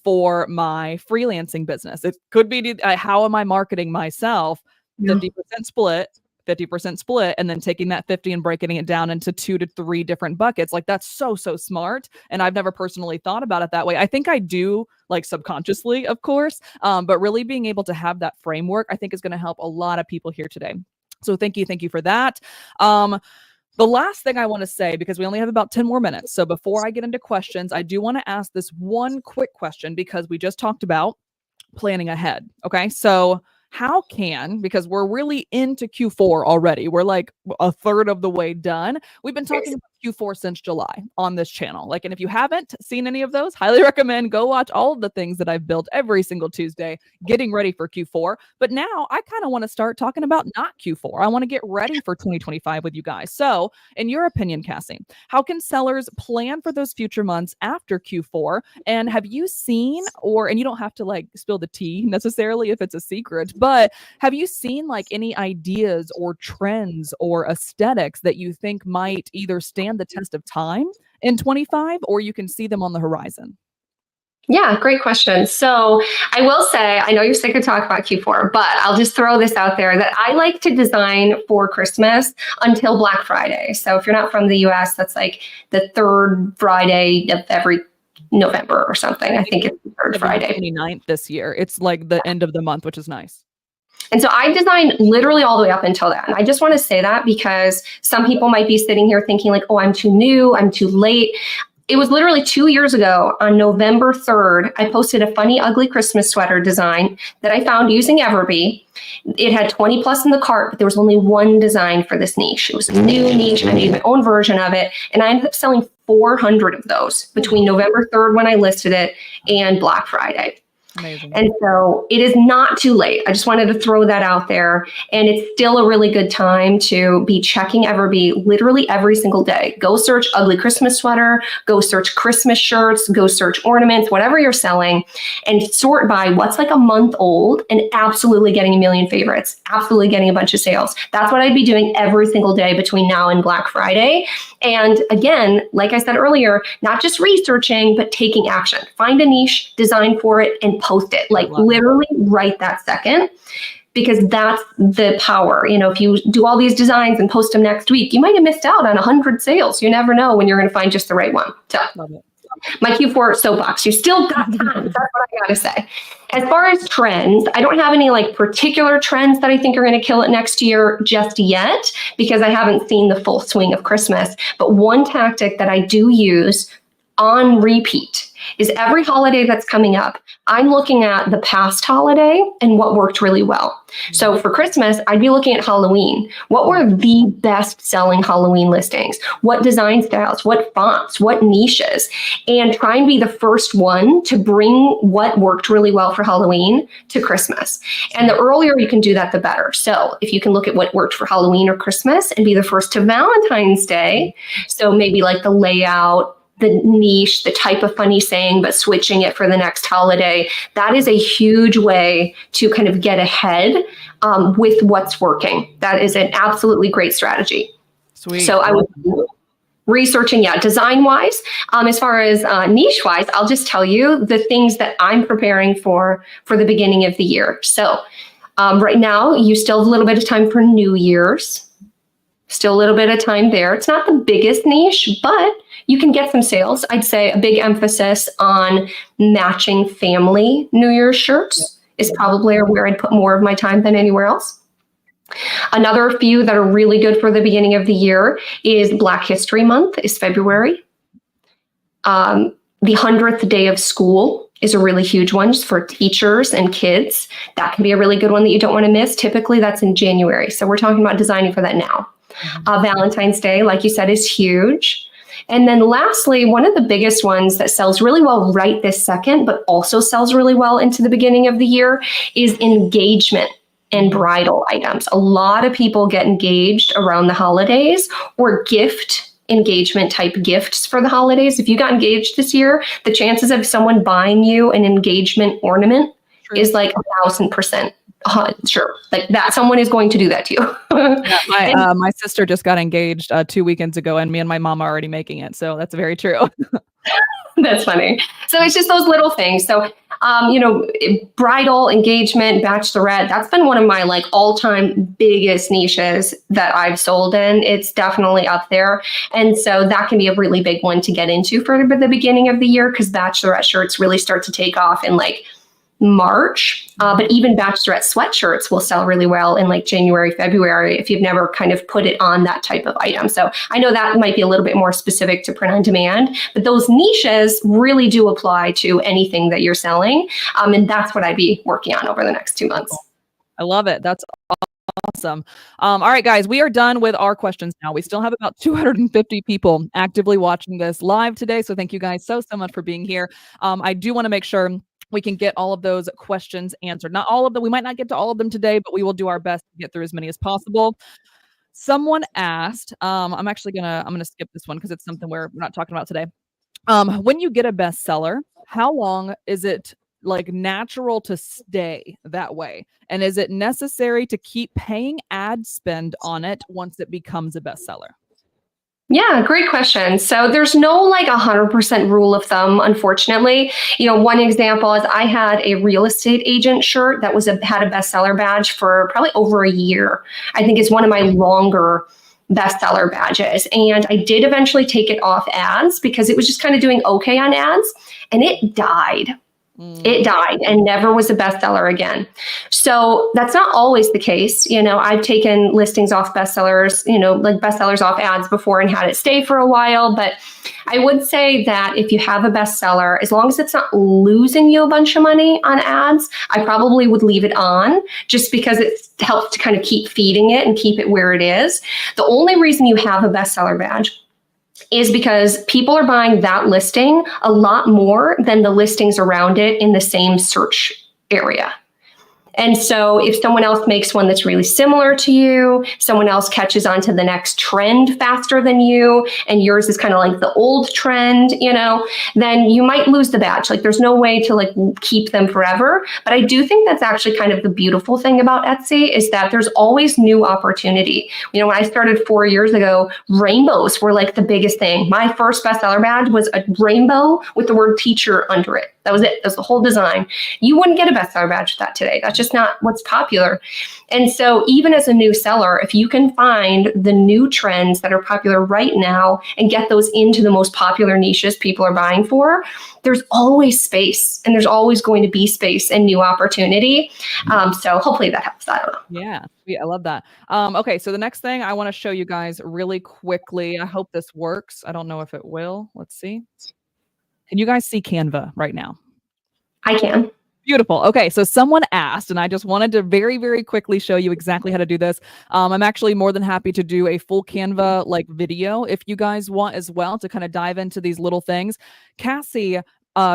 S1: For my freelancing business, it could be how am I marketing myself?
S2: Yeah.
S1: 50% split, 50% split, and then taking that 50 and breaking it down into 2 to 3 different buckets. Like that's so smart. And I've never personally thought about it that way. I think I do like subconsciously, of course. But really being able to have that framework, I think is going to help a lot of people here today. So thank you for that. The last thing I want to say, because we only have about 10 more minutes. So before I get into questions, I do want to ask this one quick question because we just talked about planning ahead. Okay. So how can, because we're really into Q4 already, we're like a third of the way done. We've been talking about Q4 since July on this channel. Like, and if you haven't seen any of those, highly recommend go watch all of the things that I've built every single Tuesday, getting ready for Q4. But now I kind of want to start talking about not Q4. I want to get ready for 2025 with you guys. So in your opinion, Cassie, how can sellers plan for those future months after Q4? And have you seen, and you don't have to like spill the tea necessarily if it's a secret, but have you seen like any ideas or trends or aesthetics that you think might either stand the test of time in 25 or you can see them on the horizon?
S2: Yeah, great question. So I will say, I know you're sick of talking about Q4, but I'll just throw this out there that I like to design for Christmas until Black Friday. So if you're not from the US, that's like the third Friday of every November or something. I think it's the third Friday.
S1: 29th this year. It's like the end of the month, which is nice.
S2: And so I designed literally all the way up until that. And I just want to say that because some people might be sitting here thinking like, oh, I'm too new, I'm too late. It was literally 2 years ago on November 3rd, I posted a funny, ugly Christmas sweater design that I found using EverBee. It had 20 plus in the cart, but there was only one design for this niche. It was a new niche. I made my own version of it. And I ended up selling 400 of those between November 3rd when I listed it and Black Friday.
S1: Amazing.
S2: And so it is not too late. I just wanted to throw that out there. And it's still a really good time to be checking EverBee literally every single day. Go search ugly Christmas sweater, go search Christmas shirts, go search ornaments, whatever you're selling, and sort by what's like a month old and absolutely getting a million favorites, absolutely getting a bunch of sales. That's what I'd be doing every single day between now and Black Friday. And again, like I said earlier, not just researching, but taking action. Find a niche, design for it, and post it. Like literally right that second, because that's the power. You know, if you do all these designs and post them next week, you might have missed out on 100 sales. You never know when you're going to find just the right one. So my Q4 soapbox, you still got time. That's what I got to say. As far as trends, I don't have any like particular trends that I think are going to kill it next year just yet, because I haven't seen the full swing of Christmas. But one tactic that I do use on repeat is every holiday that's coming up, I'm looking at the past holiday and what worked really well. So for Christmas, I'd be looking at Halloween. What were the best selling Halloween listings? What design styles, what fonts, what niches? And try and be the first one to bring what worked really well for Halloween to Christmas. And the earlier you can do that, the better. So if you can look at what worked for Halloween or Christmas and be the first to Valentine's Day, so maybe like the layout, the niche, the type of funny saying, but switching it for the next holiday. That is a huge way to kind of get ahead with what's working. That is an absolutely great strategy.
S1: Sweet.
S2: So I would researching, design wise. As far as niche wise, I'll just tell you the things that I'm preparing for the beginning of the year. So right now, you still have a little bit of time for New Year's. Still a little bit of time there. It's not the biggest niche, but you can get some sales. I'd say a big emphasis on matching family New Year's shirts is probably where I'd put more of my time than anywhere else. Another few that are really good for the beginning of the year is Black History Month is February. The 100th day of school is a really huge one just for teachers and kids. That can be a really good one that you don't want to miss. Typically that's in January. So we're talking about designing for that now. Valentine's Day, like you said, is huge. And then lastly, one of the biggest ones that sells really well right this second, but also sells really well into the beginning of the year is engagement and bridal items. A lot of people get engaged around the holidays or gift engagement type gifts for the holidays. If you got engaged this year, the chances of someone buying you an engagement ornament is like 1,000%. Sure. Like that, someone is going to do that to you.
S1: Yeah, my sister just got engaged 2 weekends ago, and me and my mom are already making it. So that's very true.
S2: That's funny. So it's just those little things. So, bridal, engagement, bachelorette, that's been one of my like all-time biggest niches that I've sold in. It's definitely up there. And so that can be a really big one to get into for the beginning of the year, because bachelorette shirts really start to take off in like March, but even bachelorette sweatshirts will sell really well in like January, February, if you've never kind of put it on that type of item. So I know that might be a little bit more specific to print on demand, but those niches really do apply to anything that you're selling. And that's what I'd be working on over the next 2 months.
S1: I love it. That's awesome. All right, guys, we are done with our questions now. We still have about 250 people actively watching this live today. So thank you guys so much for being here. I do want to make sure we can get all of those questions answered. Not all of them. We might not get to all of them today, but we will do our best to get through as many as possible. Someone asked, I'm gonna skip this one because it's something we're not talking about today. When you get a bestseller, how long is it like natural to stay that way? And is it necessary to keep paying ad spend on it once it becomes a bestseller?
S2: Yeah, great question. So there's no like 100% rule of thumb, unfortunately. One example is I had a real estate agent shirt that had a bestseller badge for probably over a year. I think it's one of my longer bestseller badges. And I did eventually take it off ads because it was just kind of doing okay on ads, and it died. It died and never was a bestseller again. So that's not always the case. I've taken listings off bestsellers, like bestsellers off ads before and had it stay for a while. But I would say that if you have a bestseller, as long as it's not losing you a bunch of money on ads, I probably would leave it on, just because it helps to kind of keep feeding it and keep it where it is. The only reason you have a bestseller badge is because people are buying that listing a lot more than the listings around it in the same search area. And so if someone else makes one that's really similar to you, someone else catches on to the next trend faster than you, and yours is kind of like the old trend, then you might lose the badge. Like there's no way to like keep them forever. But I do think that's actually kind of the beautiful thing about Etsy, is that there's always new opportunity. When I started 4 years ago, rainbows were like the biggest thing. My first bestseller badge was a rainbow with the word teacher under it. That was it. That was the whole design. You wouldn't get a bestseller badge with that today. That's just not what's popular. And so even as a new seller, if you can find the new trends that are popular right now and get those into the most popular niches people are buying for, there's always space, and there's always going to be space and new opportunity. So hopefully that helps. I don't know.
S1: Yeah, I love that. Okay, so the next thing I want to show you guys really quickly. I hope this works. I don't know if it will. Let's see. Can you guys see Canva right now?
S2: I can.
S1: Beautiful. Okay, so someone asked, and I just wanted to very, very quickly show you exactly how to do this. I'm actually more than happy to do a full Canva like video if you guys want as well, to kind of dive into these little things. Cassie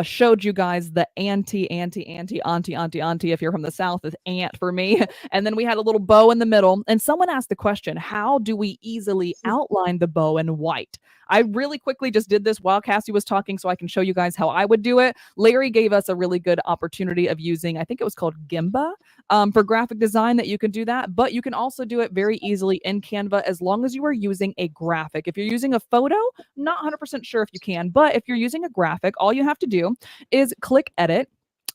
S1: showed you guys the auntie, if you're from the South, is aunt for me. And then we had a little bow in the middle. And someone asked the question, how do we easily outline the bow in white? I really quickly just did this while Cassie was talking so I can show you guys how I would do it. Larry gave us a really good opportunity of using, I think it was called Gimba, for graphic design, that you can do that. But you can also do it very easily in Canva as long as you are using a graphic. If you're using a photo, not 100% sure if you can, but if you're using a graphic, all you have to do is click edit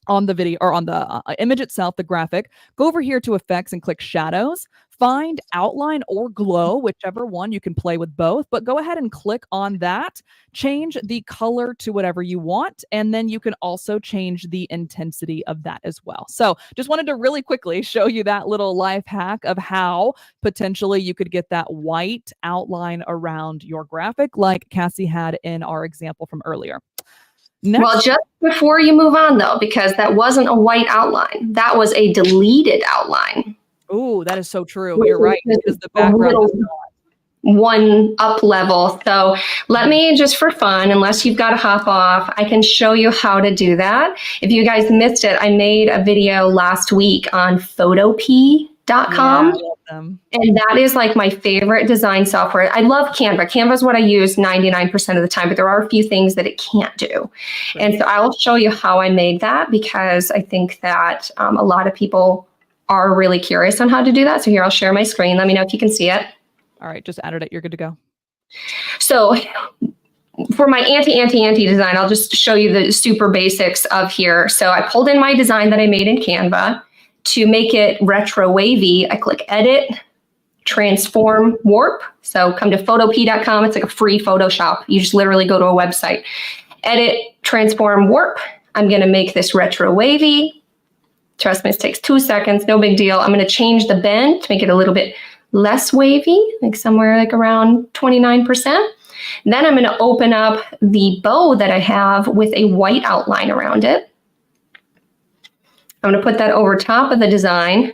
S1: on the video or on the image itself, the graphic, go over here to effects and click shadows, find outline or glow, whichever one. You can play with both, but go ahead and click on that, change the color to whatever you want, and then you can also change the intensity of that as well. So just wanted to really quickly show you that little life hack of how potentially you could get that white outline around your graphic like Cassie had in our example from earlier. Next.
S2: Well, just before you move on, though, because that wasn't a white outline. That was a deleted outline.
S1: Oh, that is so true. You're right. Because the background is
S2: one up level. So let me, just for fun, unless you've got to hop off, I can show you how to do that. If you guys missed it, I made a video last week on photopea.com. Yeah, and that is like my favorite design software. I love Canva. Canva is what I use 99% of the time, but there are a few things that it can't do. And so I will show you how I made that, because I think that a lot of people are really curious on how to do that. So here, I'll share my screen. Let me know if you can see it.
S1: All right, just added it. You're good to go.
S2: So for my anti design, I'll just show you the super basics of here. So I pulled in my design that I made in Canva. To make it retro wavy, I click Edit, Transform, Warp. So come to photop.com. It's like a free Photoshop. You just literally go to a website. Edit, Transform, Warp. I'm going to make this retro wavy. Trust me, it takes 2 seconds. No big deal. I'm going to change the bend to make it a little bit less wavy, like somewhere like around 29%. Then I'm going to open up the bow that I have with a white outline around it. I'm going to put that over top of the design.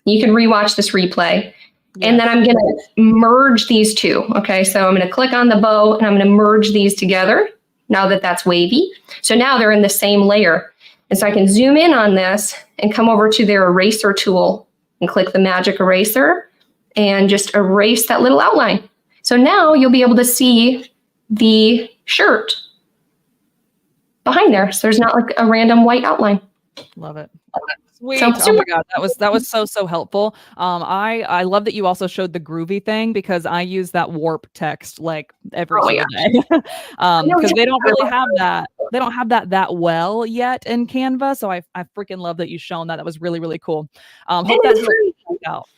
S2: You can rewatch this replay. Yeah. And then I'm going to merge these two. Okay, so I'm going to click on the bow and I'm going to merge these together now that that's wavy. So now they're in the same layer. And so I can zoom in on this and come over to their eraser tool and click the magic eraser and just erase that little outline. So now you'll be able to see the shirt behind there. So there's not like a random white outline.
S1: Love it. Sweet. Oh my God, that was so helpful. I love that you also showed the groovy thing because I use that warp text like every single day. Because they don't really have that. They don't have that well yet in Canva. So I freaking love that you've shown that. That was really cool. Hope that helped out.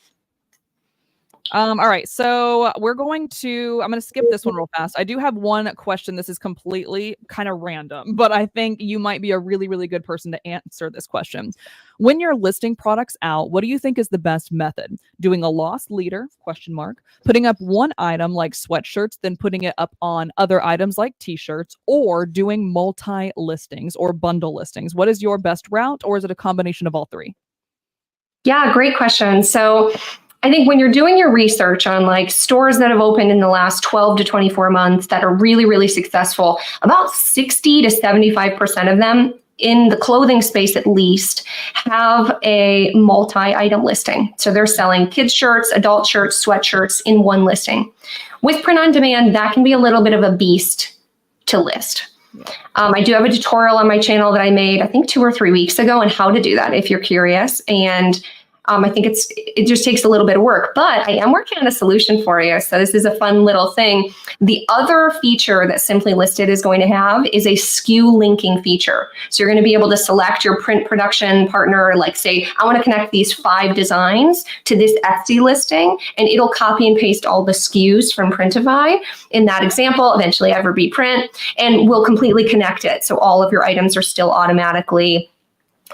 S1: All right, so I'm going to skip this one real fast. I do have one question. This is completely kind of random, but I think you might be a really good person to answer this question. When you're listing products out, what do you think is the best method? Doing a loss leader, ? Putting up one item like sweatshirts, then putting it up on other items like t-shirts, or doing multi-listings or bundle listings? What is your best route, or is it a combination of all three?
S2: Yeah, great question. So I think when you're doing your research on like stores that have opened in the last 12 to 24 months that are really successful, about 60 to 75% of them in the clothing space at least have a multi-item listing. So they're selling kids shirts, adult shirts, sweatshirts in one listing. With print on demand, that can be a little bit of a beast to list. I do have a tutorial on my channel that I made, I think 2 or 3 weeks ago on how to do that if you're curious. And I think it just takes a little bit of work, but I am working on a solution for you. So this is a fun little thing. The other feature that Simply Listed is going to have is a SKU linking feature. So you're going to be able to select your print production partner, like say, I want to connect these 5 designs to this Etsy listing, and it'll copy and paste all the SKUs from Printify in that example, eventually EverBee Print, and we'll completely connect it. So all of your items are still automatically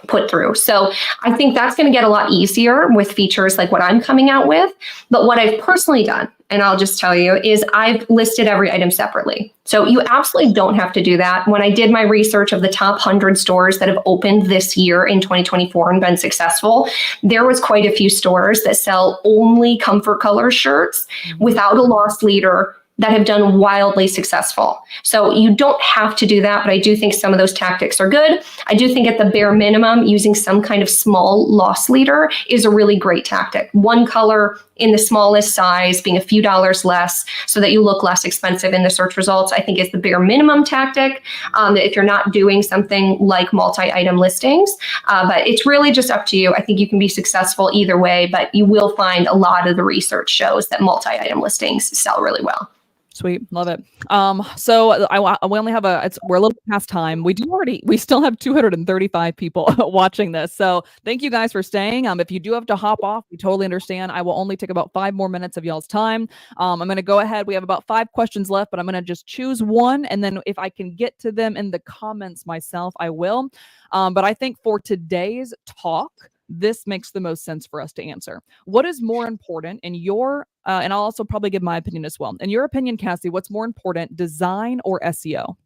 S2: put through. So I think that's going to get a lot easier with features like what I'm coming out with. But what I've personally done, and I'll just tell you, is I've listed every item separately. So you absolutely don't have to do that. When I did my research of the top 100 stores that have opened this year in 2024 and been successful, there was quite a few stores that sell only Comfort Color shirts without a loss leader that have done wildly successful. So you don't have to do that, but I do think some of those tactics are good. I do think at the bare minimum, using some kind of small loss leader is a really great tactic. One color in the smallest size, being a few dollars less so that you look less expensive in the search results, I think is the bare minimum tactic if you're not doing something like multi-item listings. But it's really just up to you. I think you can be successful either way, but you will find a lot of the research shows that multi-item listings sell really well.
S1: Sweet. Love it. So we only have we're a little past time. We still have 235 people watching this. So thank you guys for staying. If you do have to hop off, we totally understand. I will only take about 5 more minutes of y'all's time. I'm going to go ahead. We have about 5 questions left, but I'm going to just choose one. And then if I can get to them in the comments myself, I will. But I think for today's talk, this makes the most sense for us to answer. What is more important in your, and I'll also probably give my opinion as well. In your opinion, Cassie, what's more important, design or SEO?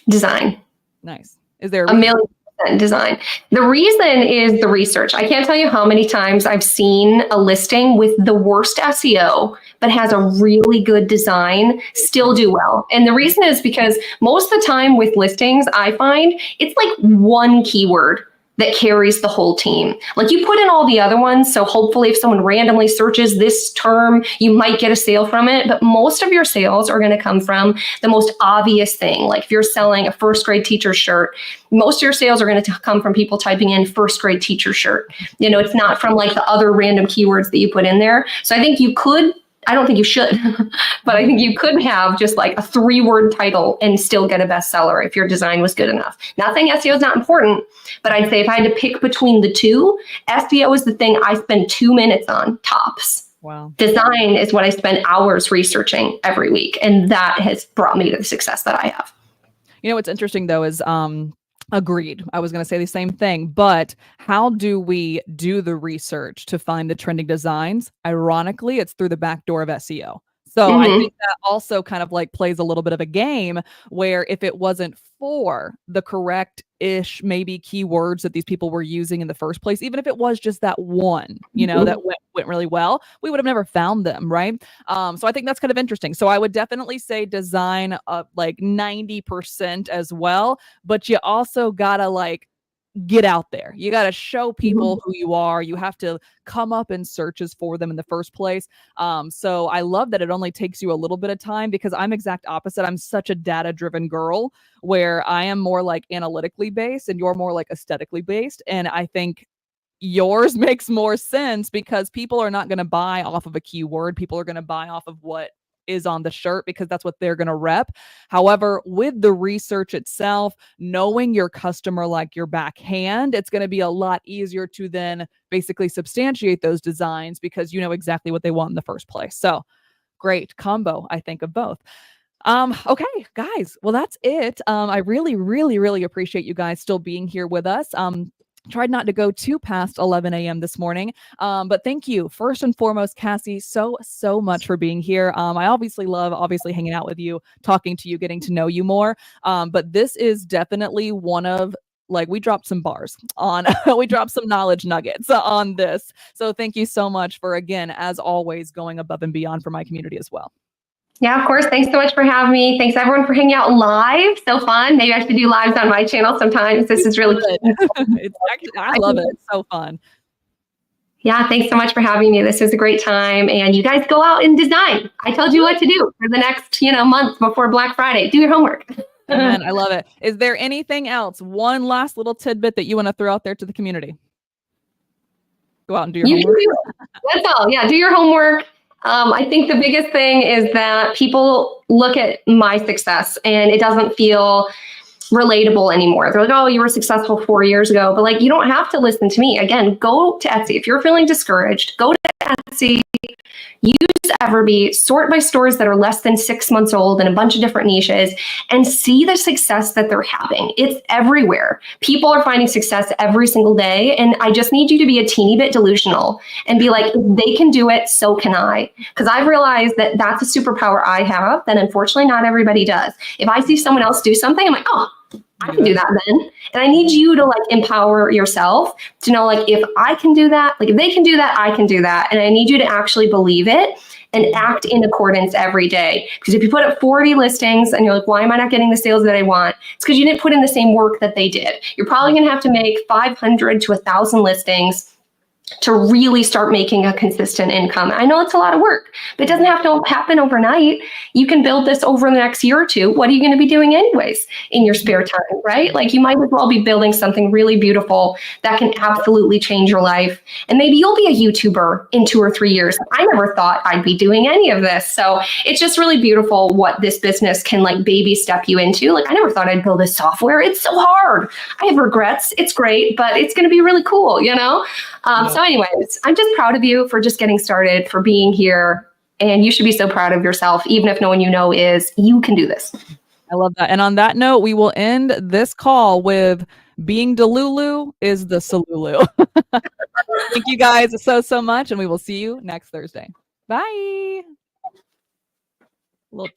S2: Design.
S1: Nice. Is there
S2: a 1,000,000% design? The reason is the research. I can't tell you how many times I've seen a listing with the worst SEO, but has a really good design still do well. And the reason is because most of the time with listings, I find it's like one keyword that carries the whole team. Like you put in all the other ones, so hopefully if someone randomly searches this term, you might get a sale from it, but most of your sales are going to come from the most obvious thing. Like if you're selling a first grade teacher shirt, most of your sales are going to come from people typing in first grade teacher shirt. You know, it's not from like the other random keywords that you put in there. So I think you could, I don't think you should, but I think you could have just like a 3-word title and still get a bestseller if your design was good enough. Not saying SEO is not important, but I'd say if I had to pick between the two, SEO is the thing I spend 2 minutes on tops.
S1: Wow.
S2: Design is what I spend hours researching every week. And that has brought me to the success that I have.
S1: You know, what's interesting though is, agreed. I was going to say the same thing, but how do we do the research to find the trending designs? Ironically, it's through the back door of SEO. So I think that also kind of like plays a little bit of a game where if it wasn't for the correct-ish maybe keywords that these people were using in the first place, even if it was just that one, you know, that went really well, we would have never found them, right? So I think that's kind of interesting. So I would definitely say design like 90% as well, but you also gotta like get out there. You got to show people who you are. You have to come up in searches for them in the first place. So I love that it only takes you a little bit of time because I'm exact opposite. I'm such a data-driven girl where I am more like analytically based and you're more like aesthetically based. And I think yours makes more sense because people are not going to buy off of a keyword. People are going to buy off of what is on the shirt because that's what they're going to rep. However, with the research itself, knowing your customer like your backhand, it's going to be a lot easier to then basically substantiate those designs because you know exactly what they want in the first place. So great combo, I think, of both. Okay, guys. Well, that's it. I really, really, really appreciate you guys still being here with us. Tried not to go too past 11 a.m. this morning. But thank you, first and foremost, Cassie, so much for being here. I obviously love hanging out with you, talking to you, getting to know you more. But this is definitely one of, like, we dropped some bars on, we dropped some knowledge nuggets on this. So thank you so much for, again, as always, going above and beyond for my community as well.
S2: Yeah, of course. Thanks so much for having me. Thanks everyone for hanging out live. So fun. Maybe I should do lives on my channel sometimes. This is really cute.
S1: It's actually, I love it. It's so fun.
S2: Yeah, thanks so much for having me. This was a great time. And you guys go out and design. I told you what to do for the next, month before Black Friday. Do your homework.
S1: Man, I love it. Is there anything else? One last little tidbit that you want to throw out there to the community? Go out and do your homework.
S2: That's all. Yeah, do your homework. I think the biggest thing is that people look at my success and it doesn't feel relatable anymore. They're like, oh, you were successful 4 years ago, but like, you don't have to listen to me. Again, go to Etsy. If you're feeling discouraged, go to Etsy, use EverBee, sort by stores that are less than 6 months old in a bunch of different niches and see the success that they're having. It's everywhere. People are finding success every single day. And I just need you to be a teeny bit delusional and be like, if they can do it, so can I. Because I've realized that that's a superpower I have that unfortunately not everybody does. If I see someone else do something, I'm like, oh, I can do that then. And I need you to like empower yourself to know, like, if I can do that, like if they can do that, I can do that. And I need you to actually believe it and act in accordance every day. Because if you put up 40 listings and you're like, why am I not getting the sales that I want? It's because you didn't put in the same work that they did. You're probably going to have to make 500 to 1,000 listings to really start making a consistent income. I know it's a lot of work, but it doesn't have to happen overnight. You can build this over the next year or two. What are you going to be doing anyways in your spare time, right? Like you might as well be building something really beautiful that can absolutely change your life. And maybe you'll be a YouTuber in 2 or 3 years. I never thought I'd be doing any of this. So it's just really beautiful what this business can like baby step you into. Like I never thought I'd build this software. It's so hard. I have regrets. It's great, but it's going to be really cool, So anyways, I'm just proud of you for just getting started, for being here. And you should be so proud of yourself, even if no one you know is. You can do this.
S1: I love that. And on that note, we will end this call with being Delulu is the Salulu. Thank you guys so much. And we will see you next Thursday. Bye. Little